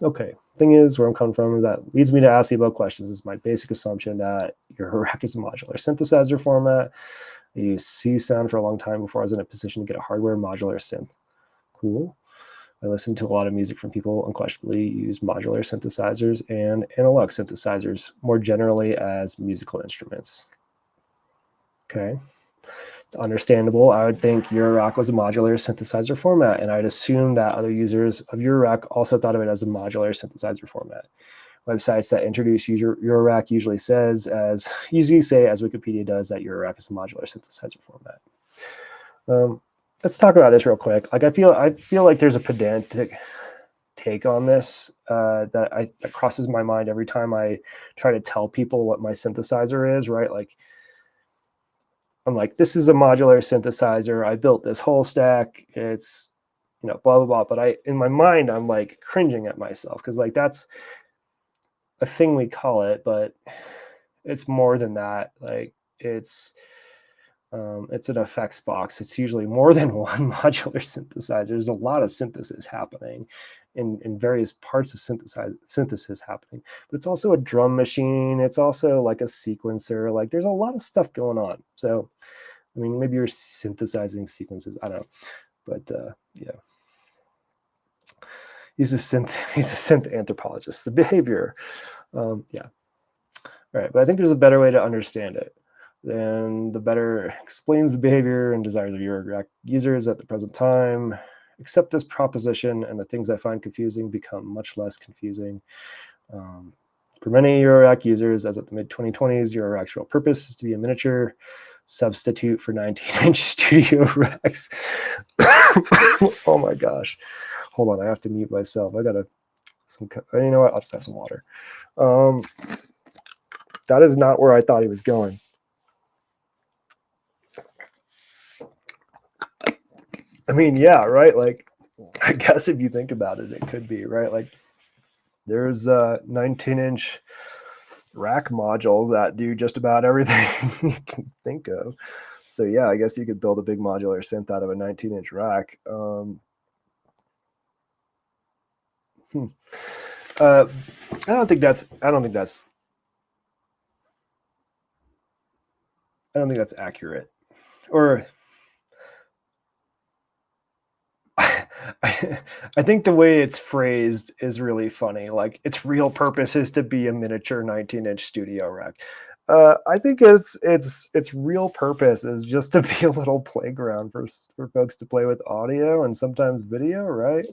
Okay, thing is, where I'm coming from, that leads me to ask you about questions. This is my basic assumption that your rack is a modular synthesizer format. I used C sound for a long time before I was in a position to get a hardware modular synth. Cool. I listened to a lot of music from people unquestionably use modular synthesizers and analog synthesizers more generally as musical instruments. Okay. It's understandable. I would think Eurorack was a modular synthesizer format, and I'd assume that other users of Eurorack also thought of it as a modular synthesizer format. Websites that introduce Eurorack usually say, as Wikipedia does, that Eurorack is a modular synthesizer format. Let's talk about this real quick. Like I feel like there's a pedantic take on this that crosses my mind every time I try to tell people what my synthesizer is, right? Like, I'm like, this is a modular synthesizer. I built this whole stack. It's, you know, blah, blah, blah. But in my mind, I'm like cringing at myself because like that's a thing we call it, but it's more than that. Like it's an effects box. It's usually more than one modular synthesizer. There's a lot of synthesis happening in various parts of synthesis happening. But it's also a drum machine. It's also like a sequencer. Like there's a lot of stuff going on. So, I mean, maybe you're synthesizing sequences. I don't know. But yeah. He's a synth anthropologist. The behavior. Yeah. All right. But I think there's a better way to understand it. Then the better explains the behavior and desires of Eurorack users at the present time. Accept this proposition, and the things I find confusing become much less confusing. For many Eurorack users, as of the mid-2020s, Eurorack's real purpose is to be a miniature substitute for 19-inch studio racks. Oh my gosh. Hold on, I have to mute myself. I gotta you know what? I'll just have some water. That is not where I thought he was going. I mean, yeah, right? Like, I guess if you think about it, it could be, right? Like, there's 19-inch rack modules that do just about everything you can think of. So, yeah, I guess you could build a big modular synth out of a 19-inch rack. I don't think that's accurate. Or I think the way it's phrased is really funny. Like, its real purpose is to be a miniature 19-inch studio rack. I think its real purpose is just to be a little playground for folks to play with audio and sometimes video, right?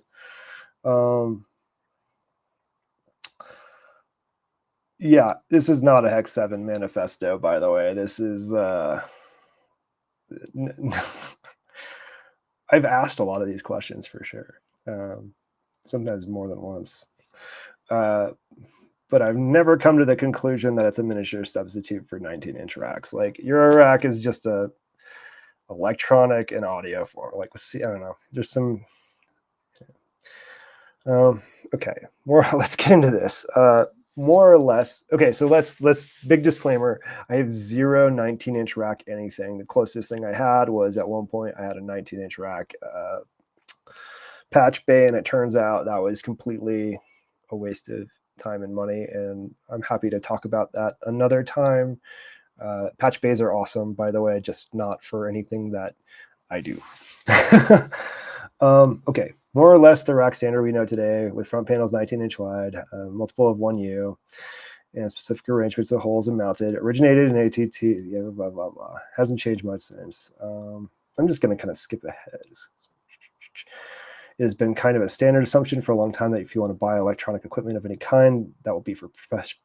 Yeah, this is not a Hex 7 manifesto, by the way. This is I've asked a lot of these questions for sure, sometimes more than once. But I've never come to the conclusion that it's a miniature substitute for 19-inch racks. Like, your rack is just a electronic and audio form. Like, I don't know. There's some. Okay, let's get into this. More or less. Okay, so let's big disclaimer. I have zero 19-inch rack anything. The closest thing I had was at one point I had a 19-inch rack patch bay, and it turns out that was completely a waste of time and money, and I'm happy to talk about that another time. Patch bays are awesome, by the way, just not for anything that I do. Okay, more or less the rack standard we know today, with front panels 19-inch wide, multiple of 1U, and specific arrangements of holes and mounted, originated in ATT, yeah, blah, blah, blah. Hasn't changed much since. I'm just going to kind of skip ahead. It has been kind of a standard assumption for a long time that if you want to buy electronic equipment of any kind, that will be for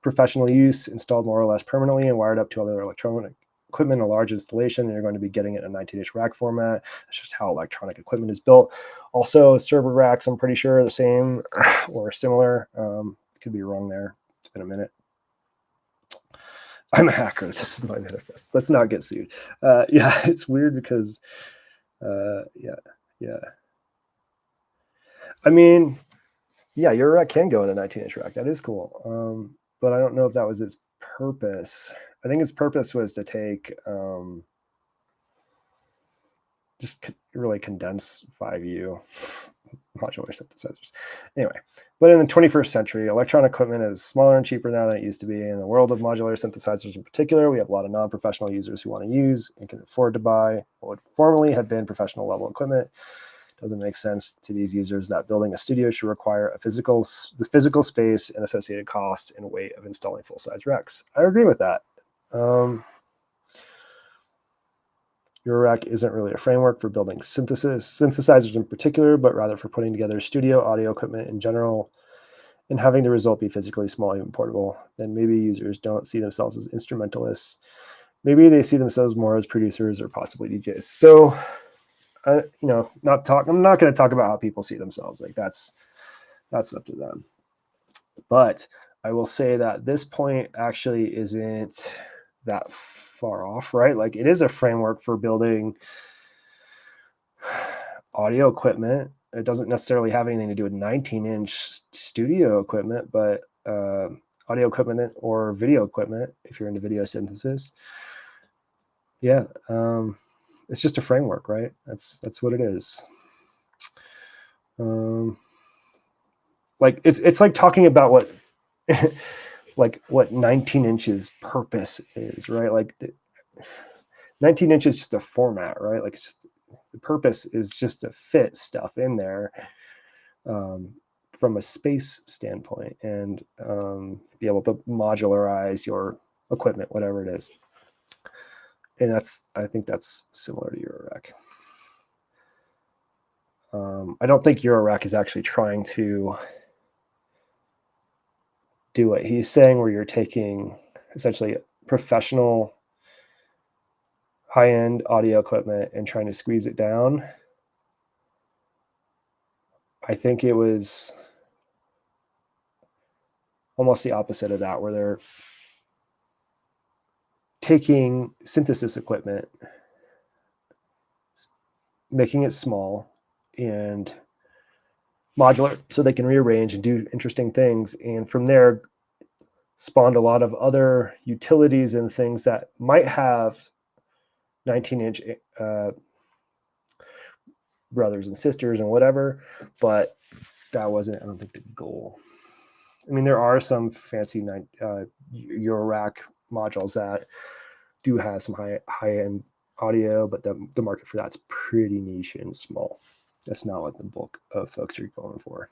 professional use, installed more or less permanently and wired up to other electronic equipment, a large installation, and you're going to be getting it in a 19-inch rack format. That's just how electronic equipment is built. Also, server racks, I'm pretty sure, are the same or similar. Could be wrong there. It's been a minute. I'm a hacker. This is my manifest. Let's not get sued. Yeah, it's weird because, yeah. I mean, yeah, your rack can go in a 19-inch rack. That is cool. But I don't know if that was its purpose. I think its purpose was to take just really condense 5U modular synthesizers. Anyway, but in the 21st century, electronic equipment is smaller and cheaper now than it used to be. In the world of modular synthesizers in particular, we have a lot of non-professional users who want to use and can afford to buy what would formerly have been professional level equipment. It doesn't make sense to these users that building a studio should require the physical space and associated cost and weight of installing full-size racks. I agree with that. Your rack isn't really a framework for building synthesizers in particular, but rather for putting together studio audio equipment in general and having the result be physically small, even portable. Then maybe users don't see themselves as instrumentalists. Maybe they see themselves more as producers or possibly DJs. So, I'm not going to talk about how people see themselves. Like, that's That's up to them. But I will say that this point actually isn't that far off, right? Like it is a framework for building audio equipment. It doesn't necessarily have anything to do with 19-inch studio equipment, but audio equipment or video equipment, if you're into video synthesis. Yeah, it's just a framework, right? That's what it is. Like it's like talking about what like what 19 inches purpose is, right? Like 19 inches is just a format, right? Like it's just the purpose is just to fit stuff in there from a space standpoint and be able to modularize your equipment, whatever it is. And I think that's similar to Eurorack. I don't think Eurorack is actually trying to do what he's saying, where you're taking essentially professional high-end audio equipment and trying to squeeze it down. I think it was almost the opposite of that, where they're taking synthesis equipment, making it small and modular so they can rearrange and do interesting things. And from there, spawned a lot of other utilities and things that might have 19-inch brothers and sisters and whatever, but that wasn't, I don't think, the goal. I mean, there are some fancy Eurorack modules that do have some high-end audio, but the market for that's pretty niche and small. That's not what the bulk of folks are going for.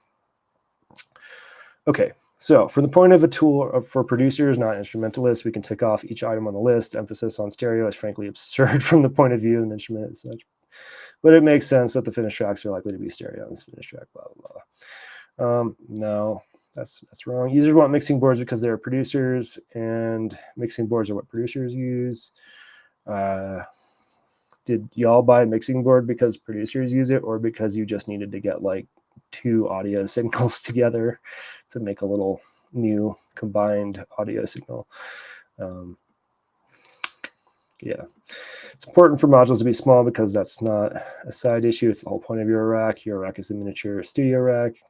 Okay, so from the point of a tool for producers, not instrumentalists, we can tick off each item on the list. Emphasis on stereo is frankly absurd from the point of view of an instrument and such. But it makes sense that the finished tracks are likely to be stereo on this finished track, blah, blah, blah. No, that's wrong. Users want mixing boards because they're producers, and mixing boards are what producers use. Did y'all buy a mixing board because producers use it, or because you just needed to get like 2 audio signals together to make a little new combined audio signal? Yeah, it's important for modules to be small because that's not a side issue. It's the whole point of Eurorack. Eurorack is a miniature studio rack.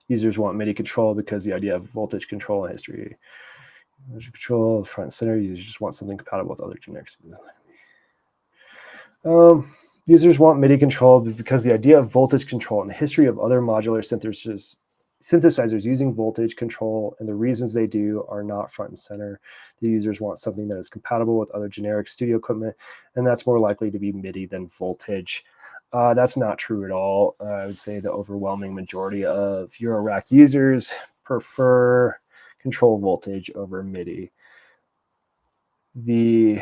Users want MIDI control because the idea of voltage control and history. Voltage control, front and center. Users just want something compatible with other generics. Users want MIDI control because the idea of voltage control and the history of other modular synthesizers using voltage control and the reasons they do are not front and center. The users want something that is compatible with other generic studio equipment, and that's more likely to be MIDI than voltage. That's not true at all. I would say the overwhelming majority of Eurorack users prefer control voltage over MIDI. The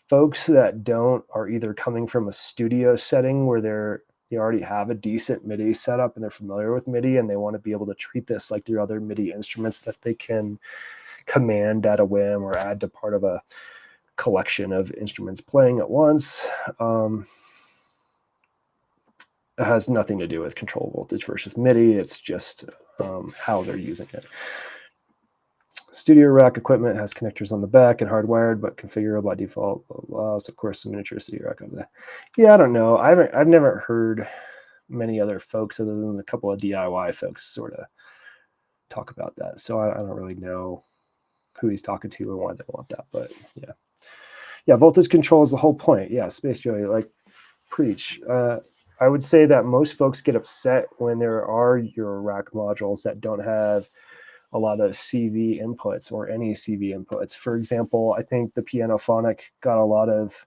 folks that don't are either coming from a studio setting where they already have a decent MIDI setup and they're familiar with MIDI and they want to be able to treat this like their other MIDI instruments that they can command at a whim or add to part of a collection of instruments playing at once. It has nothing to do with control voltage versus MIDI. It's just how they're using it. Studio rack equipment has connectors on the back and hardwired, but configurable by default. Blah, blah, blah. So of course, the miniature studio rack over there. Yeah, I don't know. I've never heard many other folks other than a couple of DIY folks sort of talk about that. So I don't really know who he's talking to or why they want that. But yeah, voltage control is the whole point. Yeah, Space Joey, like preach. I would say that most folks get upset when there are Eurorack modules that don't have a lot of CV inputs or any CV inputs. For example, I think the Pianophonic got a lot of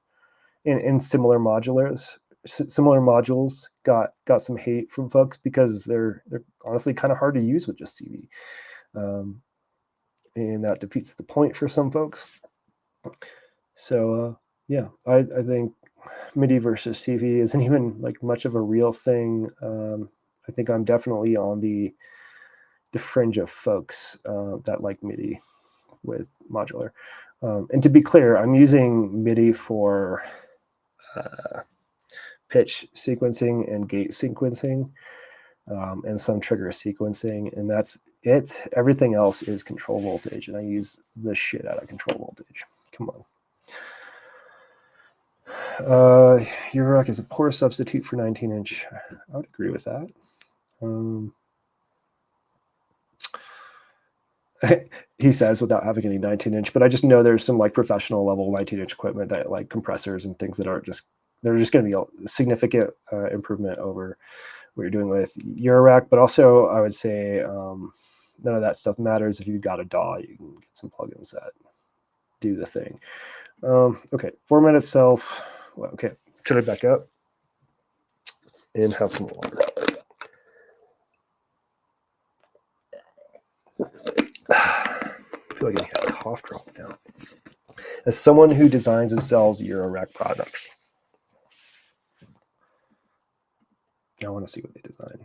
in similar modules got some hate from folks because they're honestly kind of hard to use with just CV, and that defeats the point for some folks. So yeah, I think MIDI versus CV isn't even like much of a real thing. I think I'm definitely on the fringe of folks that like MIDI with modular. And to be clear, I'm using MIDI for pitch sequencing and gate sequencing. and some trigger sequencing, and that's it. Everything else is control voltage, and I use the shit out of control voltage. Come on. Eurorack is a poor substitute for 19-inch. I would agree with that. He says without having any 19-inch, but I just know there's some like professional level 19-inch equipment that like compressors and things that are just, they're just going to be a significant improvement over what you're doing with Eurorack. But also I would say none of that stuff matters. If you've got a DAW, you can get some plugins that do the thing. Okay, format itself. Well, okay, turn it back up and have some water. I feel like I got a cough drop now. As someone who designs and sells Eurorack products, I want to see what they design.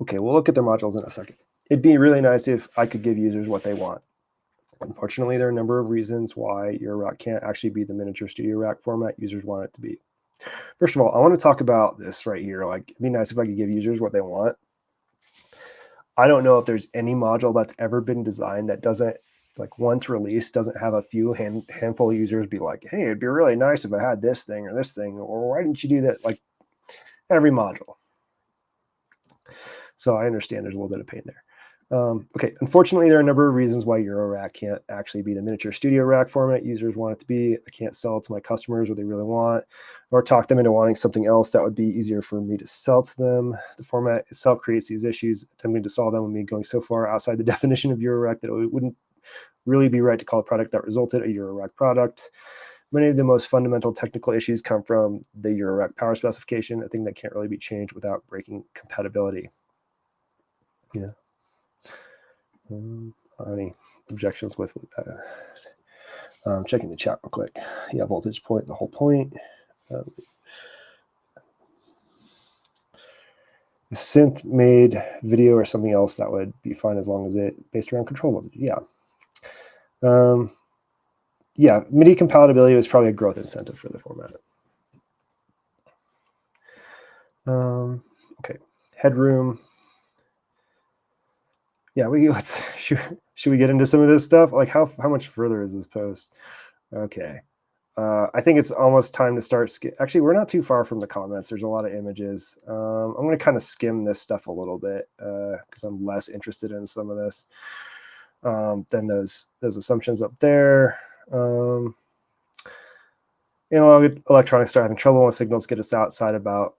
Okay, we'll look at their modules in a second. It'd be really nice if I could give users what they want. Unfortunately, there are a number of reasons why Eurorack can't actually be the miniature studio rack format users want it to be. First of all, I want to talk about this right here. Like, it'd be nice if I could give users what they want. I don't know if there's any module that's ever been designed that doesn't, like once released, doesn't have a few handful of users be like, hey, it'd be really nice if I had this thing, or why didn't you do that? Like every module. So I understand there's a little bit of pain there. Okay, unfortunately, there are a number of reasons why Eurorack can't actually be the miniature studio rack format users want it to be. I can't sell it to my customers what they really want, or talk them into wanting something else that would be easier for me to sell to them. The format itself creates these issues. Attempting to solve them with me going so far outside the definition of Eurorack that it wouldn't really be right to call a product that resulted a Eurorack product. Many of the most fundamental technical issues come from the Eurorack power specification, a thing that can't really be changed without breaking compatibility. Yeah. Any objections with that? Checking the chat real quick. Yeah, voltage point, the whole point. Synth made video or something else that would be fine as long as it based around control voltage. Yeah. Yeah, MIDI compatibility was probably a growth incentive for the format. Okay, headroom. Yeah, should we get into some of this stuff? Like how much further is this post? Okay. I think it's almost time to start. Actually, we're not too far from the comments. There's a lot of images. I'm going to kind of skim this stuff a little bit because I'm less interested in some of this than those assumptions up there. Analog electronics start having trouble when signals get us outside about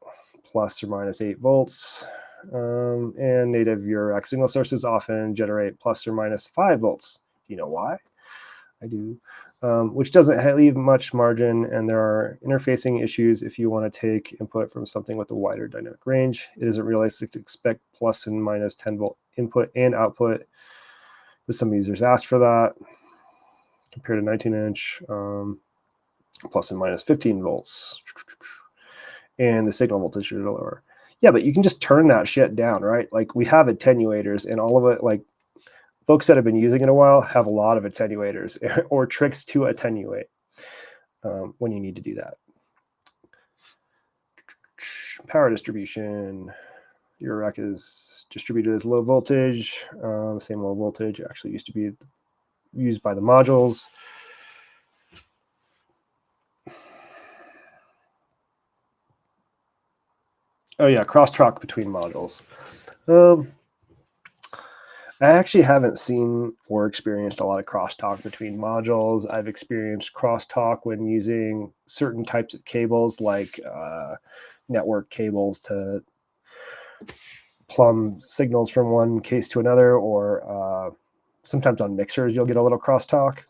plus or minus 8 volts. And native Eurorack signal sources often generate plus or minus 5 volts. Do you know why? I do. Which doesn't leave much margin, and there are interfacing issues if you want to take input from something with a wider dynamic range. It isn't realistic to expect plus and minus 10 volt input and output, but some users asked for that. Compared to 19-inch, plus and minus 15 volts. And the signal voltage is lower. Yeah, but you can just turn that shit down, right? Like we have attenuators and all of it, like folks that have been using it a while have a lot of attenuators or tricks to attenuate when you need to do that. Power distribution. Eurorack is distributed as low voltage. Same low voltage actually used to be used by the modules. Oh yeah, crosstalk between modules. I actually haven't seen or experienced a lot of crosstalk between modules. I've experienced crosstalk when using certain types of cables, like network cables to plumb signals from one case to another, or sometimes on mixers you'll get a little crosstalk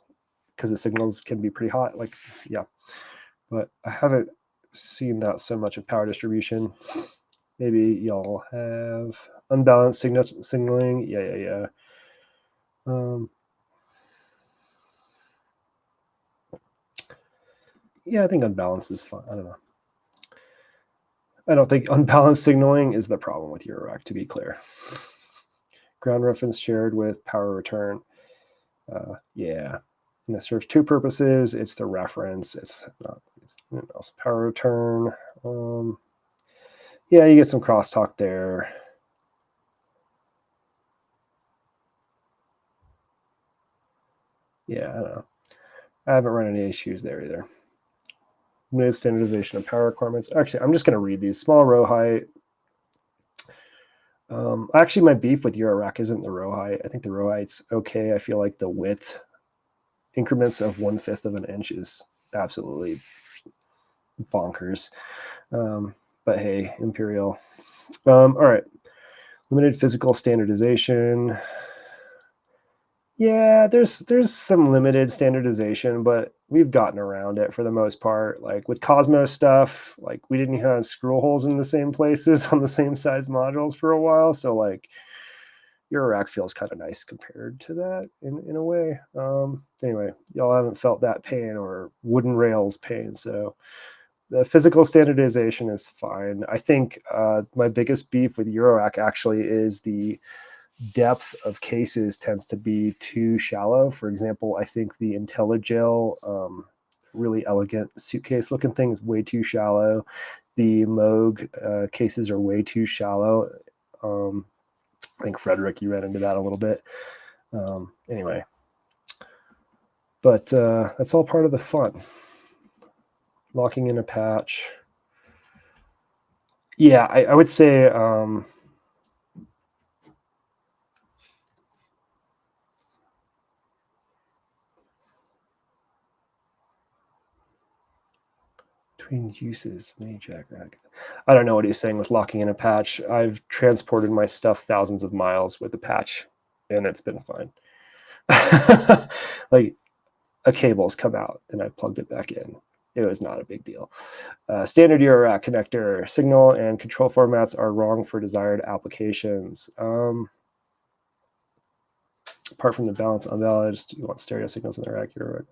because the signals can be pretty hot. Like, yeah, but I haven't seen that so much of power distribution. Maybe y'all have unbalanced signaling. Yeah. Yeah, I think unbalanced is fine. I don't know. I don't think unbalanced signaling is the problem with Eurorack, to be clear. Ground reference shared with power return. Yeah, and this serves two purposes. It's the reference. It's not. It's also power return. Yeah, you get some crosstalk there. Yeah, I don't know. I haven't run any issues there either. Limited standardization of power requirements. Actually, I'm just going to read these. Small row height. Actually, my beef with Eurorack isn't the row height. I think the row height's okay. I feel like the width increments of 1/5 of an inch is absolutely bonkers. But hey, Imperial. All right. Limited physical standardization. Yeah, there's some limited standardization, but we've gotten around it for the most part. Like with Cosmos stuff, like we didn't have screw holes in the same places on the same size modules for a while. So like your rack feels kind of nice compared to that in a way. Anyway, y'all haven't felt that pain or wooden rails pain. So the physical standardization is fine. I think my biggest beef with Eurorack actually is the depth of cases tends to be too shallow. For example, I think the IntelliGel, really elegant suitcase looking thing, is way too shallow. The Moog cases are way too shallow. I think Frederick, you ran into that a little bit. Anyway, but that's all part of the fun. Locking in a patch. Yeah, I would say between uses, mini jack rack. I don't know what he's saying with locking in a patch. I've transported my stuff thousands of miles with a patch, and it's been fine. Like a cable's come out, and I plugged it back in. It was not a big deal. Standard Eurorack connector signal and control formats are wrong for desired applications. Apart from the balance unbalanced, you want stereo signals in the rack. Eurorack.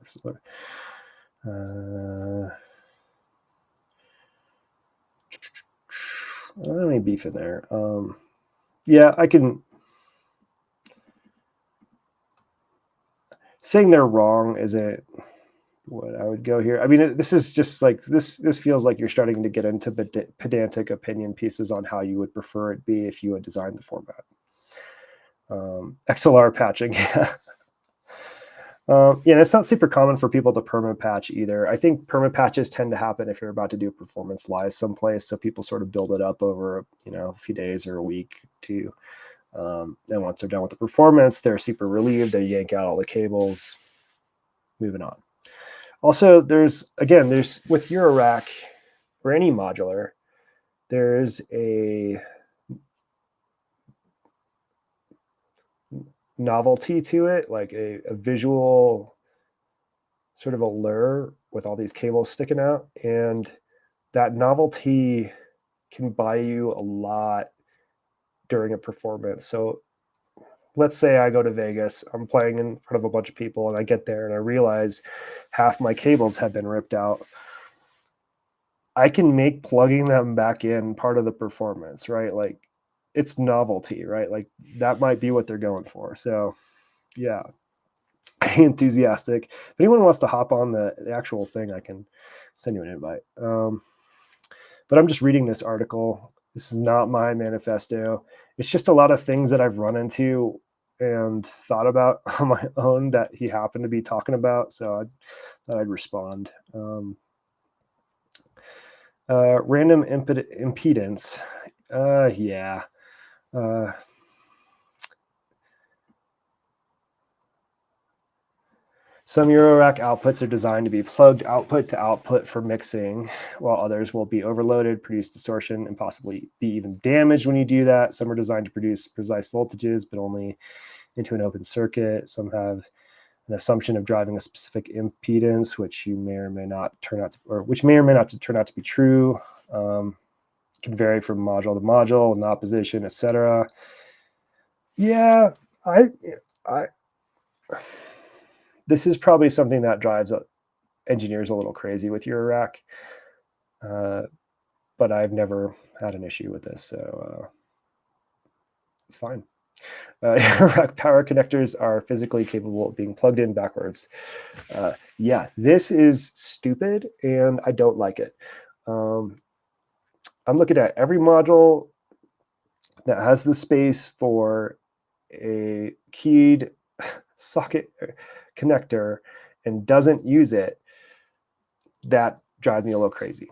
I don't have any beef in there. Yeah, I can. Saying they're wrong isn't what I would go here. I mean, this is just like this feels like you're starting to get into pedantic opinion pieces on how you would prefer it be if you had designed the format. XLR patching. Yeah, it's not super common for people to perma patch either. I think perma patches tend to happen if you're about to do performance live someplace, so people sort of build it up over a few days or a week to. And once they're done with the performance, they're super relieved. They yank out all the cables. Moving on. Also, there's with Eurorack or any modular, there's a novelty to it, like a visual sort of allure with all these cables sticking out. And that novelty can buy you a lot during a performance. So let's say I go to Vegas, I'm playing in front of a bunch of people, and I get there and I realize half my cables have been ripped out. I can make plugging them back in part of the performance, right? Like it's novelty, right? Like that might be what they're going for. So yeah, enthusiastic. If anyone wants to hop on the actual thing, I can send you an invite. But I'm just reading this article. This is not my manifesto. It's just a lot of things that I've run into and thought about on my own that he happened to be talking about. So I thought I'd respond. Random impedance. Yeah. Some Eurorack outputs are designed to be plugged output to output for mixing, while others will be overloaded, produce distortion, and possibly be even damaged when you do that. Some are designed to produce precise voltages, but only into an open circuit. Some have an assumption of driving a specific impedance, which may or may not turn out to be true. It can vary from module to module, in opposition, etc. Yeah, this is probably something that drives engineers a little crazy with Eurorack, but I've never had an issue with this, so it's fine. Rack power connectors are physically capable of being plugged in backwards. Yeah, this is stupid, and I don't like it. I'm looking at every module that has the space for a keyed socket connector and doesn't use it. That drives me a little crazy.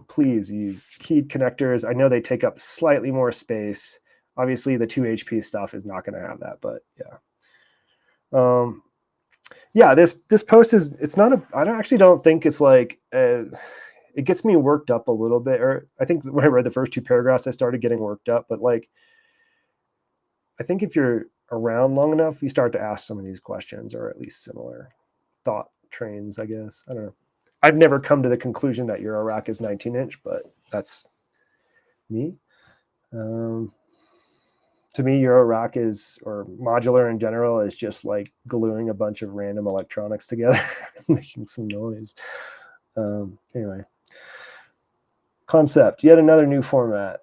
Please use keyed connectors. I know they take up slightly more space. Obviously, the 2 HP stuff is not going to have that, but yeah. Yeah, this post is, it's not a, I don't think it's like, it gets me worked up a little bit, or I think when I read the first 2 paragraphs, I started getting worked up, but like, I think if you're around long enough, you start to ask some of these questions, or at least similar thought trains, I guess. I don't know. I've never come to the conclusion that Euro rack is 19-inch, but that's me. To me, Euro rack is, or modular in general, is just like gluing a bunch of random electronics together, making some noise. Anyway, concept, yet another new format.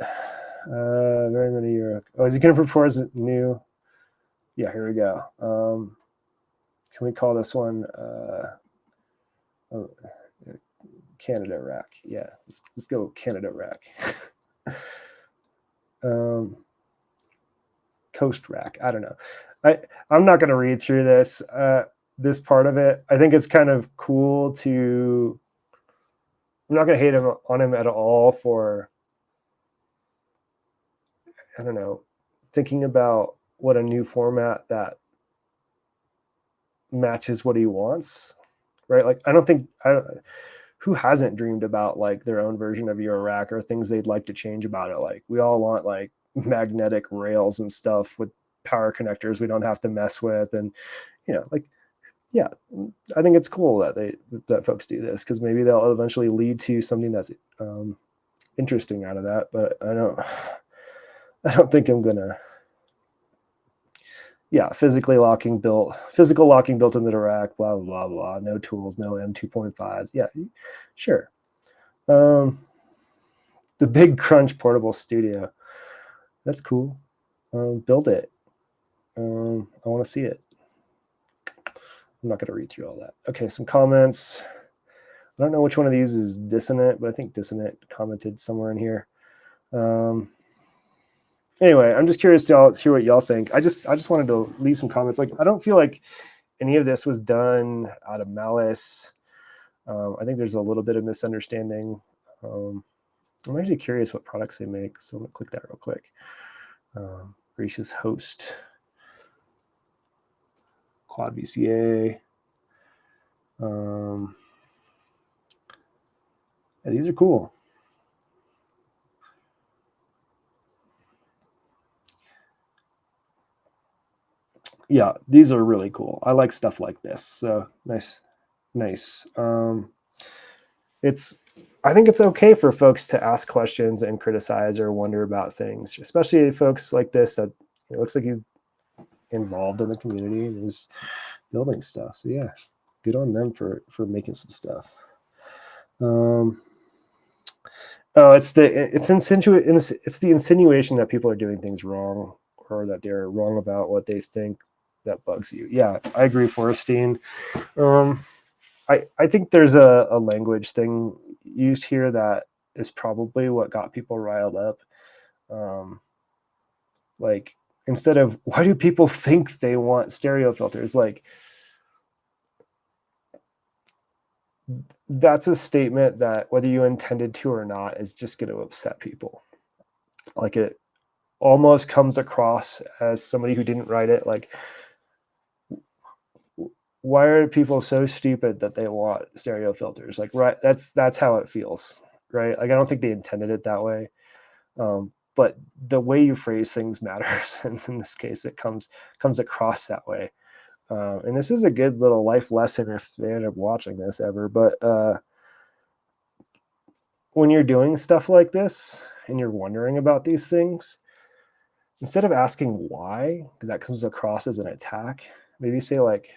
Very many Euro. Oh, is he going to propose a new? Yeah, here we go. Can we call this one Canada rack? Yeah, let's go Canada rack. Coast rack. I don't know. I'm not going to read through this part of it. I think it's kind of cool to. I'm not going to hate on him at all for, I don't know, thinking about what a new format that matches what he wants, right? Like, who hasn't dreamed about like their own version of Euro rack or things they'd like to change about it? Like, we all want like magnetic rails and stuff with power connectors we don't have to mess with, and like, yeah, I think it's cool that folks do this, because maybe they'll eventually lead to something that's interesting out of that. But I don't think I'm gonna. Yeah, physical locking built into the rack, blah blah blah. No tools, no M2.5s. Yeah, sure. The Big Crunch portable studio. That's cool. Build it. I want to see it. I'm not going to read through all that. Okay, some comments. I don't know which one of these is Dissonant, but I think Dissonant commented somewhere in here. Anyway, I'm just curious to hear what y'all think. I just wanted to leave some comments. Like, I don't feel like any of this was done out of malice. I think there's a little bit of misunderstanding. I'm actually curious what products they make, so I'm gonna click that real quick. Gracious host, Quad VCA. Yeah, these are cool. Yeah, these are really cool. I like stuff like this. So nice. I think it's okay for folks to ask questions and criticize or wonder about things, especially folks like this that it looks like you're involved in the community and is building stuff. So yeah, good on them for making some stuff. It's the insinuation that people are doing things wrong, or that they're wrong about what they think, that bugs you. Yeah, I agree, Forrestine. I think there's a language thing used here that is probably what got people riled up. Like, instead of, why do people think they want stereo filters? Like, that's a statement that, whether you intended to or not, is just going to upset people. Like, it almost comes across as somebody who didn't write it. Like, why are people so stupid that they want stereo filters? Like, right, that's how it feels, right? Like, I don't think they intended it that way, but the way you phrase things matters, and in this case, it comes across that way. And this is a good little life lesson if they end up watching this ever. But when you're doing stuff like this and you're wondering about these things, instead of asking why, because that comes across as an attack, maybe say like,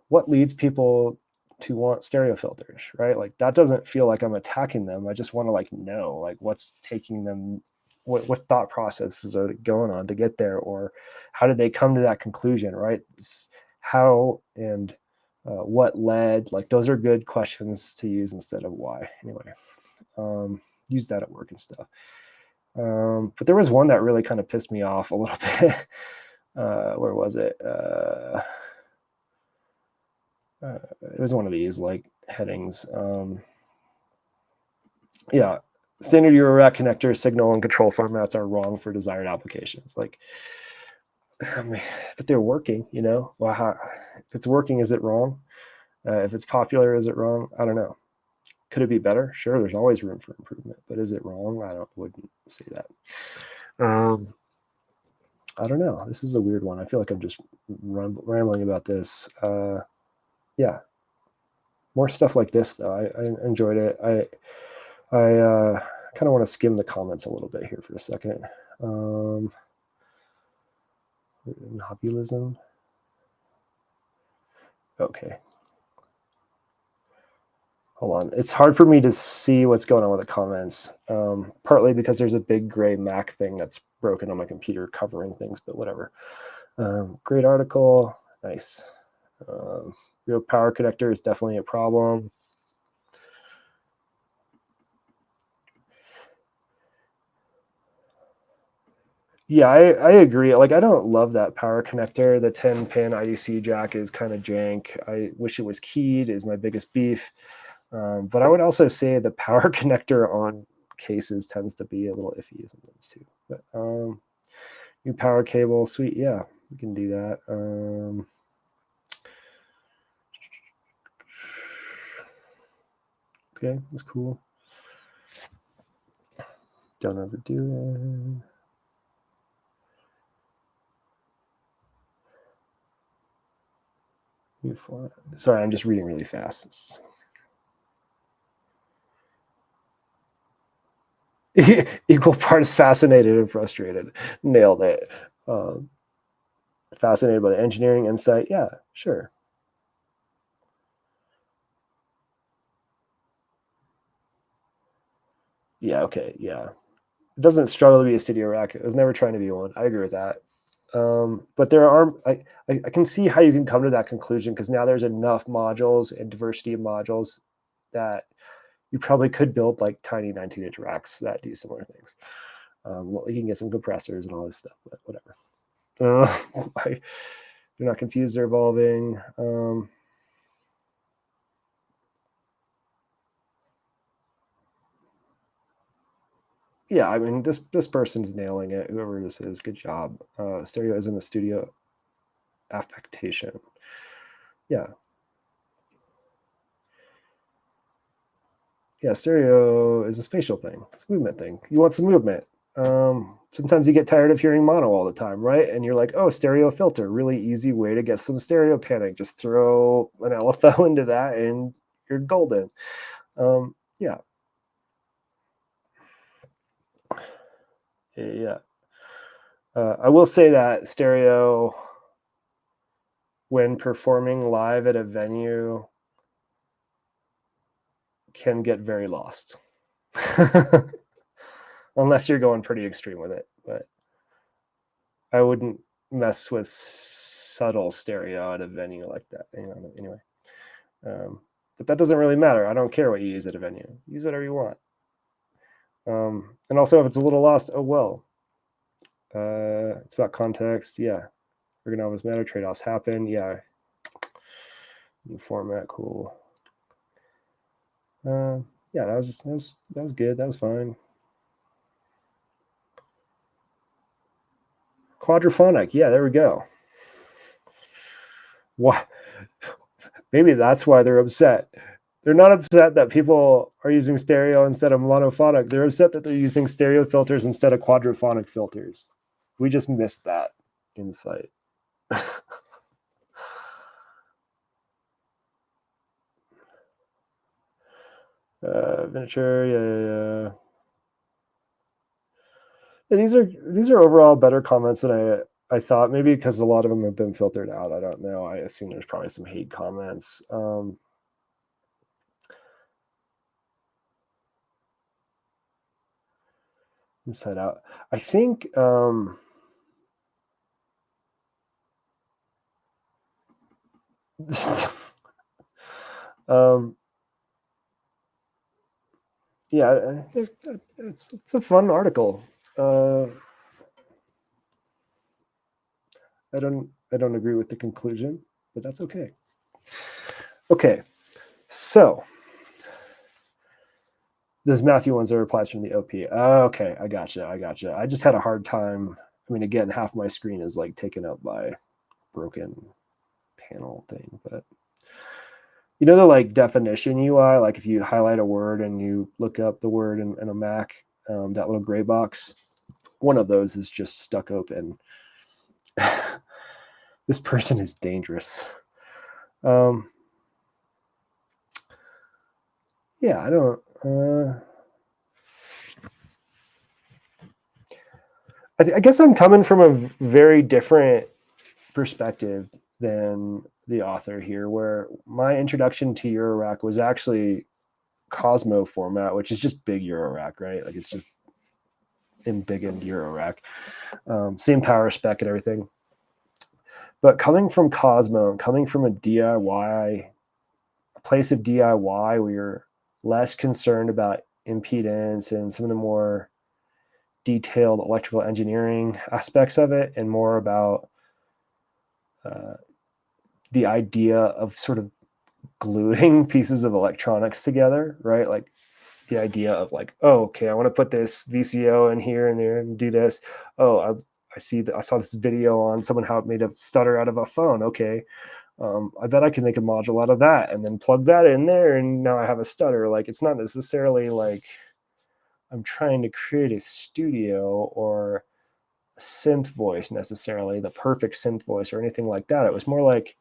what leads people to want stereo filters, right? Like, that doesn't feel like I'm attacking them. I just want to like know like what's taking them what thought processes are going on to get there, or how did they come to that conclusion, right? How and what led, like those are good questions to use instead of why. Anyway, use that at work and stuff. But there was one that really kind of pissed me off a little bit. Where was it? It was one of these like headings. Yeah, standard Eurorack connector signal and control formats are wrong for desired applications. Like, I mean, but they're working, you know. Well, if it's working, is it wrong? If it's popular, is it wrong? I don't know. Could it be better? Sure, there's always room for improvement, but is it wrong? Wouldn't say that. I don't know. This is a weird one. I feel like I'm just rambling about this. Yeah, more stuff like this though. I enjoyed it. I kind of want to skim the comments a little bit here for a second. Nobulism. Okay. Hold on. It's hard for me to see what's going on with the comments, partly because there's a big gray Mac thing that's broken on my computer covering things, but whatever. Great article. Nice. Real power connector is definitely a problem. Yeah, I agree. Like, I don't love that power connector. The 10-pin IDC jack is kind of jank. I wish it was keyed, is my biggest beef. But I would also say the power connector on cases tends to be a little iffy sometimes too. But new power cable, sweet. Yeah, we can do that. Okay, that's cool. Don't overdo it. Sorry, I'm just reading really fast. Equal parts fascinated and frustrated. Nailed it. Fascinated by the engineering insight. Yeah, sure. Yeah, okay, yeah. It doesn't struggle to be a studio rack. It was never trying to be one. I agree with that. But there are, I can see how you can come to that conclusion because now there's enough modules and diversity of modules that you probably could build like tiny 19-inch racks that do similar things. Well, you can get some compressors and all this stuff, but whatever. You're not confused, they're evolving. Yeah, I mean, this person's nailing it. Whoever this is, good job. Stereo is in the studio affectation. Yeah. Yeah, stereo is a spatial thing. It's a movement thing. You want some movement. Sometimes you get tired of hearing mono all the time, right? And you're like, oh, stereo filter, really easy way to get some stereo panic. Just throw an LFO into that and you're golden. Yeah. Yeah. I will say that stereo, when performing live at a venue, can get very lost. Unless you're going pretty extreme with it. But I wouldn't mess with subtle stereo at a venue like that. Anyway. But that doesn't really matter. I don't care what you use at a venue. Use whatever you want. And also, if it's a little lost, oh well. It's about context. Yeah. Ergonomics matter. Trade-offs happen. Yeah. New format. Cool. Yeah, that was good. That was fine. Quadraphonic. Yeah, there we go. What? Maybe that's why they're upset. They're not upset that people are using stereo instead of monophonic. They're upset that they're using stereo filters instead of quadraphonic filters. We just missed that insight. Miniature, yeah. These are overall better comments than I thought. Maybe because a lot of them have been filtered out. I don't know. I assume there's probably some hate comments. inside out. I think um, yeah, it's a fun article. I don't agree with the conclusion, but that's okay. Okay, so those Matthew ones are replies from the OP. Okay, I gotcha. I just had a hard time. I mean, again, half my screen is like taken up by broken panel thing, but you know the like definition UI, like if you highlight a word and you look up the word in a Mac, that little gray box, one of those is just stuck open. This person is dangerous. Yeah, I don't. I guess I'm coming from a very different perspective than the author here, where my introduction to Eurorack was actually Cosmo format, which is just big Eurorack, right? Like it's just embiggened Eurorack, same power spec and everything. But coming from Cosmo, coming from a DIY, a place of DIY where you're less concerned about impedance and some of the more detailed electrical engineering aspects of it, and more about uh, the idea of sort of gluing pieces of electronics together, right? Like the idea of like, oh, okay, I want to put this VCO in here and there and do this. Oh, I saw this video on someone how it made a stutter out of a phone. Okay, I bet I can make a module out of that and then plug that in there, and now I have a stutter. Like it's not necessarily like I'm trying to create a studio or a synth voice necessarily, the perfect synth voice or anything like that. It was more like,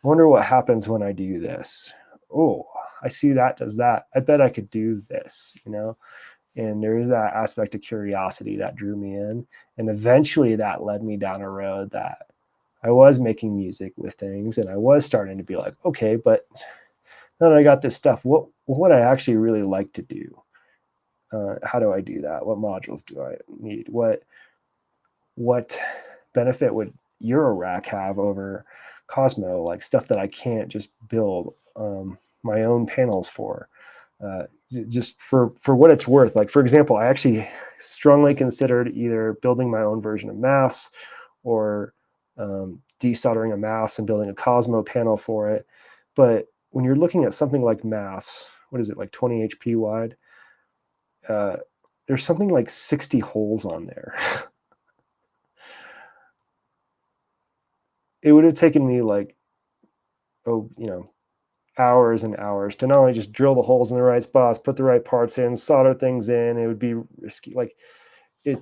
I wonder what happens when I do this. Oh, I see that does that. I bet I could do this, you know? And there is that aspect of curiosity that drew me in. And eventually that led me down a road that I was making music with things and I was starting to be like, okay, but now that I got this stuff, what would I actually really like to do? How do I do that? What modules do I need? What benefit would Eurorack have over Cosmo? Like stuff that I can't just build my own panels for. Just for what it's worth. Like for example, I actually strongly considered either building my own version of Mass or desoldering a Mass and building a Cosmo panel for it. But when you're looking at something like Mass, what is it, like 20 HP wide? Uh, there's something like 60 holes on there. It would have taken me like, hours and hours to not only just drill the holes in the right spots, put the right parts in, solder things in. It would be risky. Like it,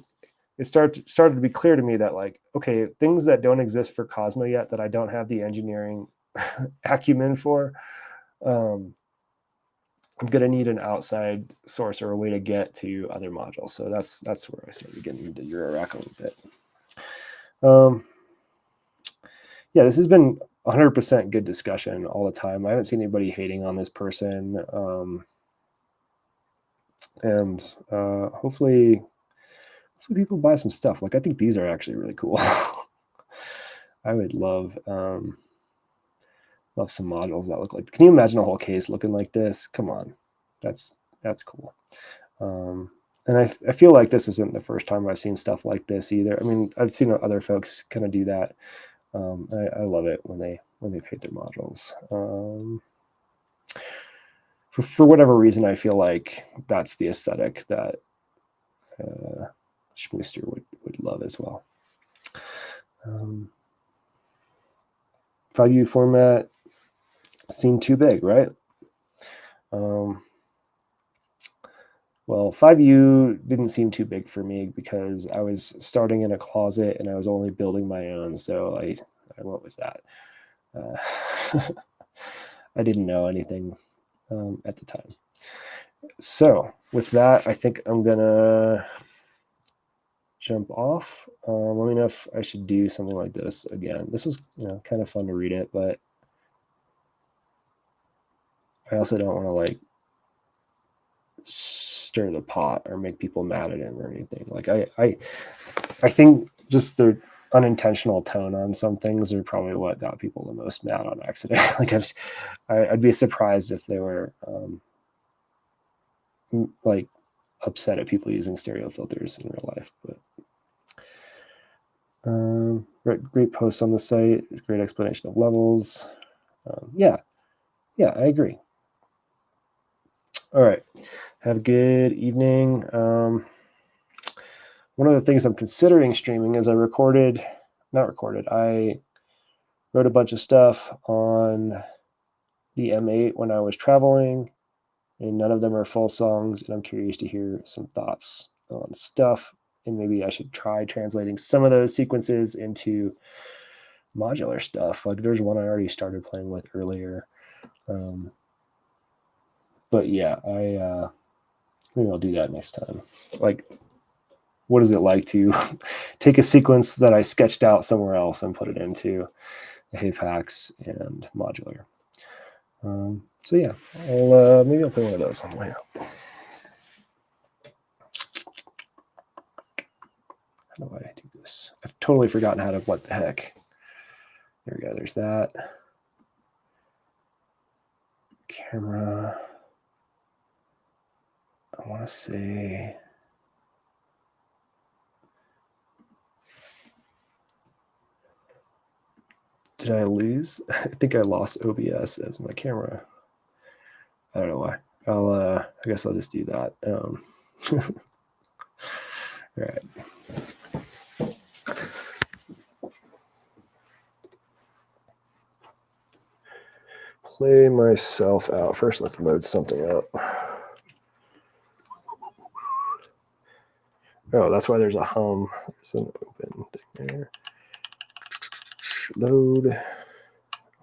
it started to be clear to me that like, okay, things that don't exist for Cosmo yet, that I don't have the engineering acumen for, um, I'm gonna need an outside source or a way to get to other modules. So that's where I started getting into Eurorack a little bit. Yeah, this has been 100% good discussion all the time. I haven't seen anybody hating on this person. And hopefully people buy some stuff. Like I think these are actually really cool. I would love some modules that look like. Can you imagine a whole case looking like this? Come on, that's cool. And I feel like this isn't the first time I've seen stuff like this either. I mean, I've seen other folks kind of do that. I love it when they paint their modules. For whatever reason, I feel like that's the aesthetic that Schmooster would love as well. 5U format seemed too big, right? Well, 5U didn't seem too big for me because I was starting in a closet and I was only building my own, so I went with that. I didn't know anything at the time. So with that, I think I'm gonna jump off. Let me know if I should do something like this again. This was kind of fun to read it, but I also don't want to like stir the pot or make people mad at him or anything. Like I think just the unintentional tone on some things are probably what got people the most mad on accident. Like I'd be surprised if they were like upset at people using stereo filters in real life. But great posts on the site, great explanation of levels. Yeah, I agree. All right, have a good evening. One of the things I'm considering streaming is I wrote a bunch of stuff on the M8 when I was traveling, and none of them are full songs, and I'm curious to hear some thoughts on stuff, and maybe I should try translating some of those sequences into modular stuff. Like there's one I already started playing with earlier. But yeah, maybe I'll do that next time. Like, what is it like to take a sequence that I sketched out somewhere else and put it into the Hapaks and modular? So yeah, maybe I'll play one of those on the way out. How do I do this? I've totally forgotten how to what the heck. There we go. There's that. Camera. I want to say. Did I lose? I think I lost OBS as my camera. I don't know why. I guess I'll just do that. All right. Play myself out. First, let's load something up. Oh, that's why there's a hum. There's an open thing there. Load. I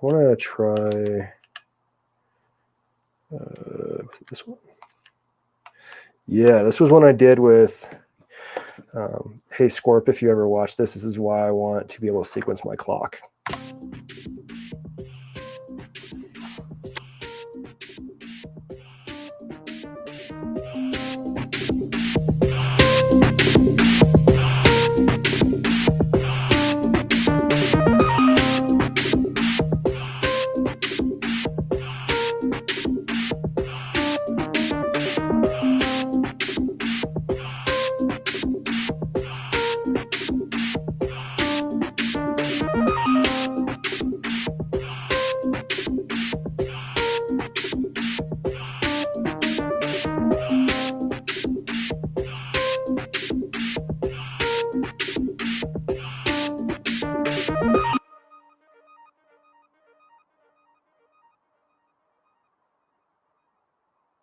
want to try this one. Yeah, this was one I did with Hey Scorp. If you ever watch this is why I want to be able to sequence my clock.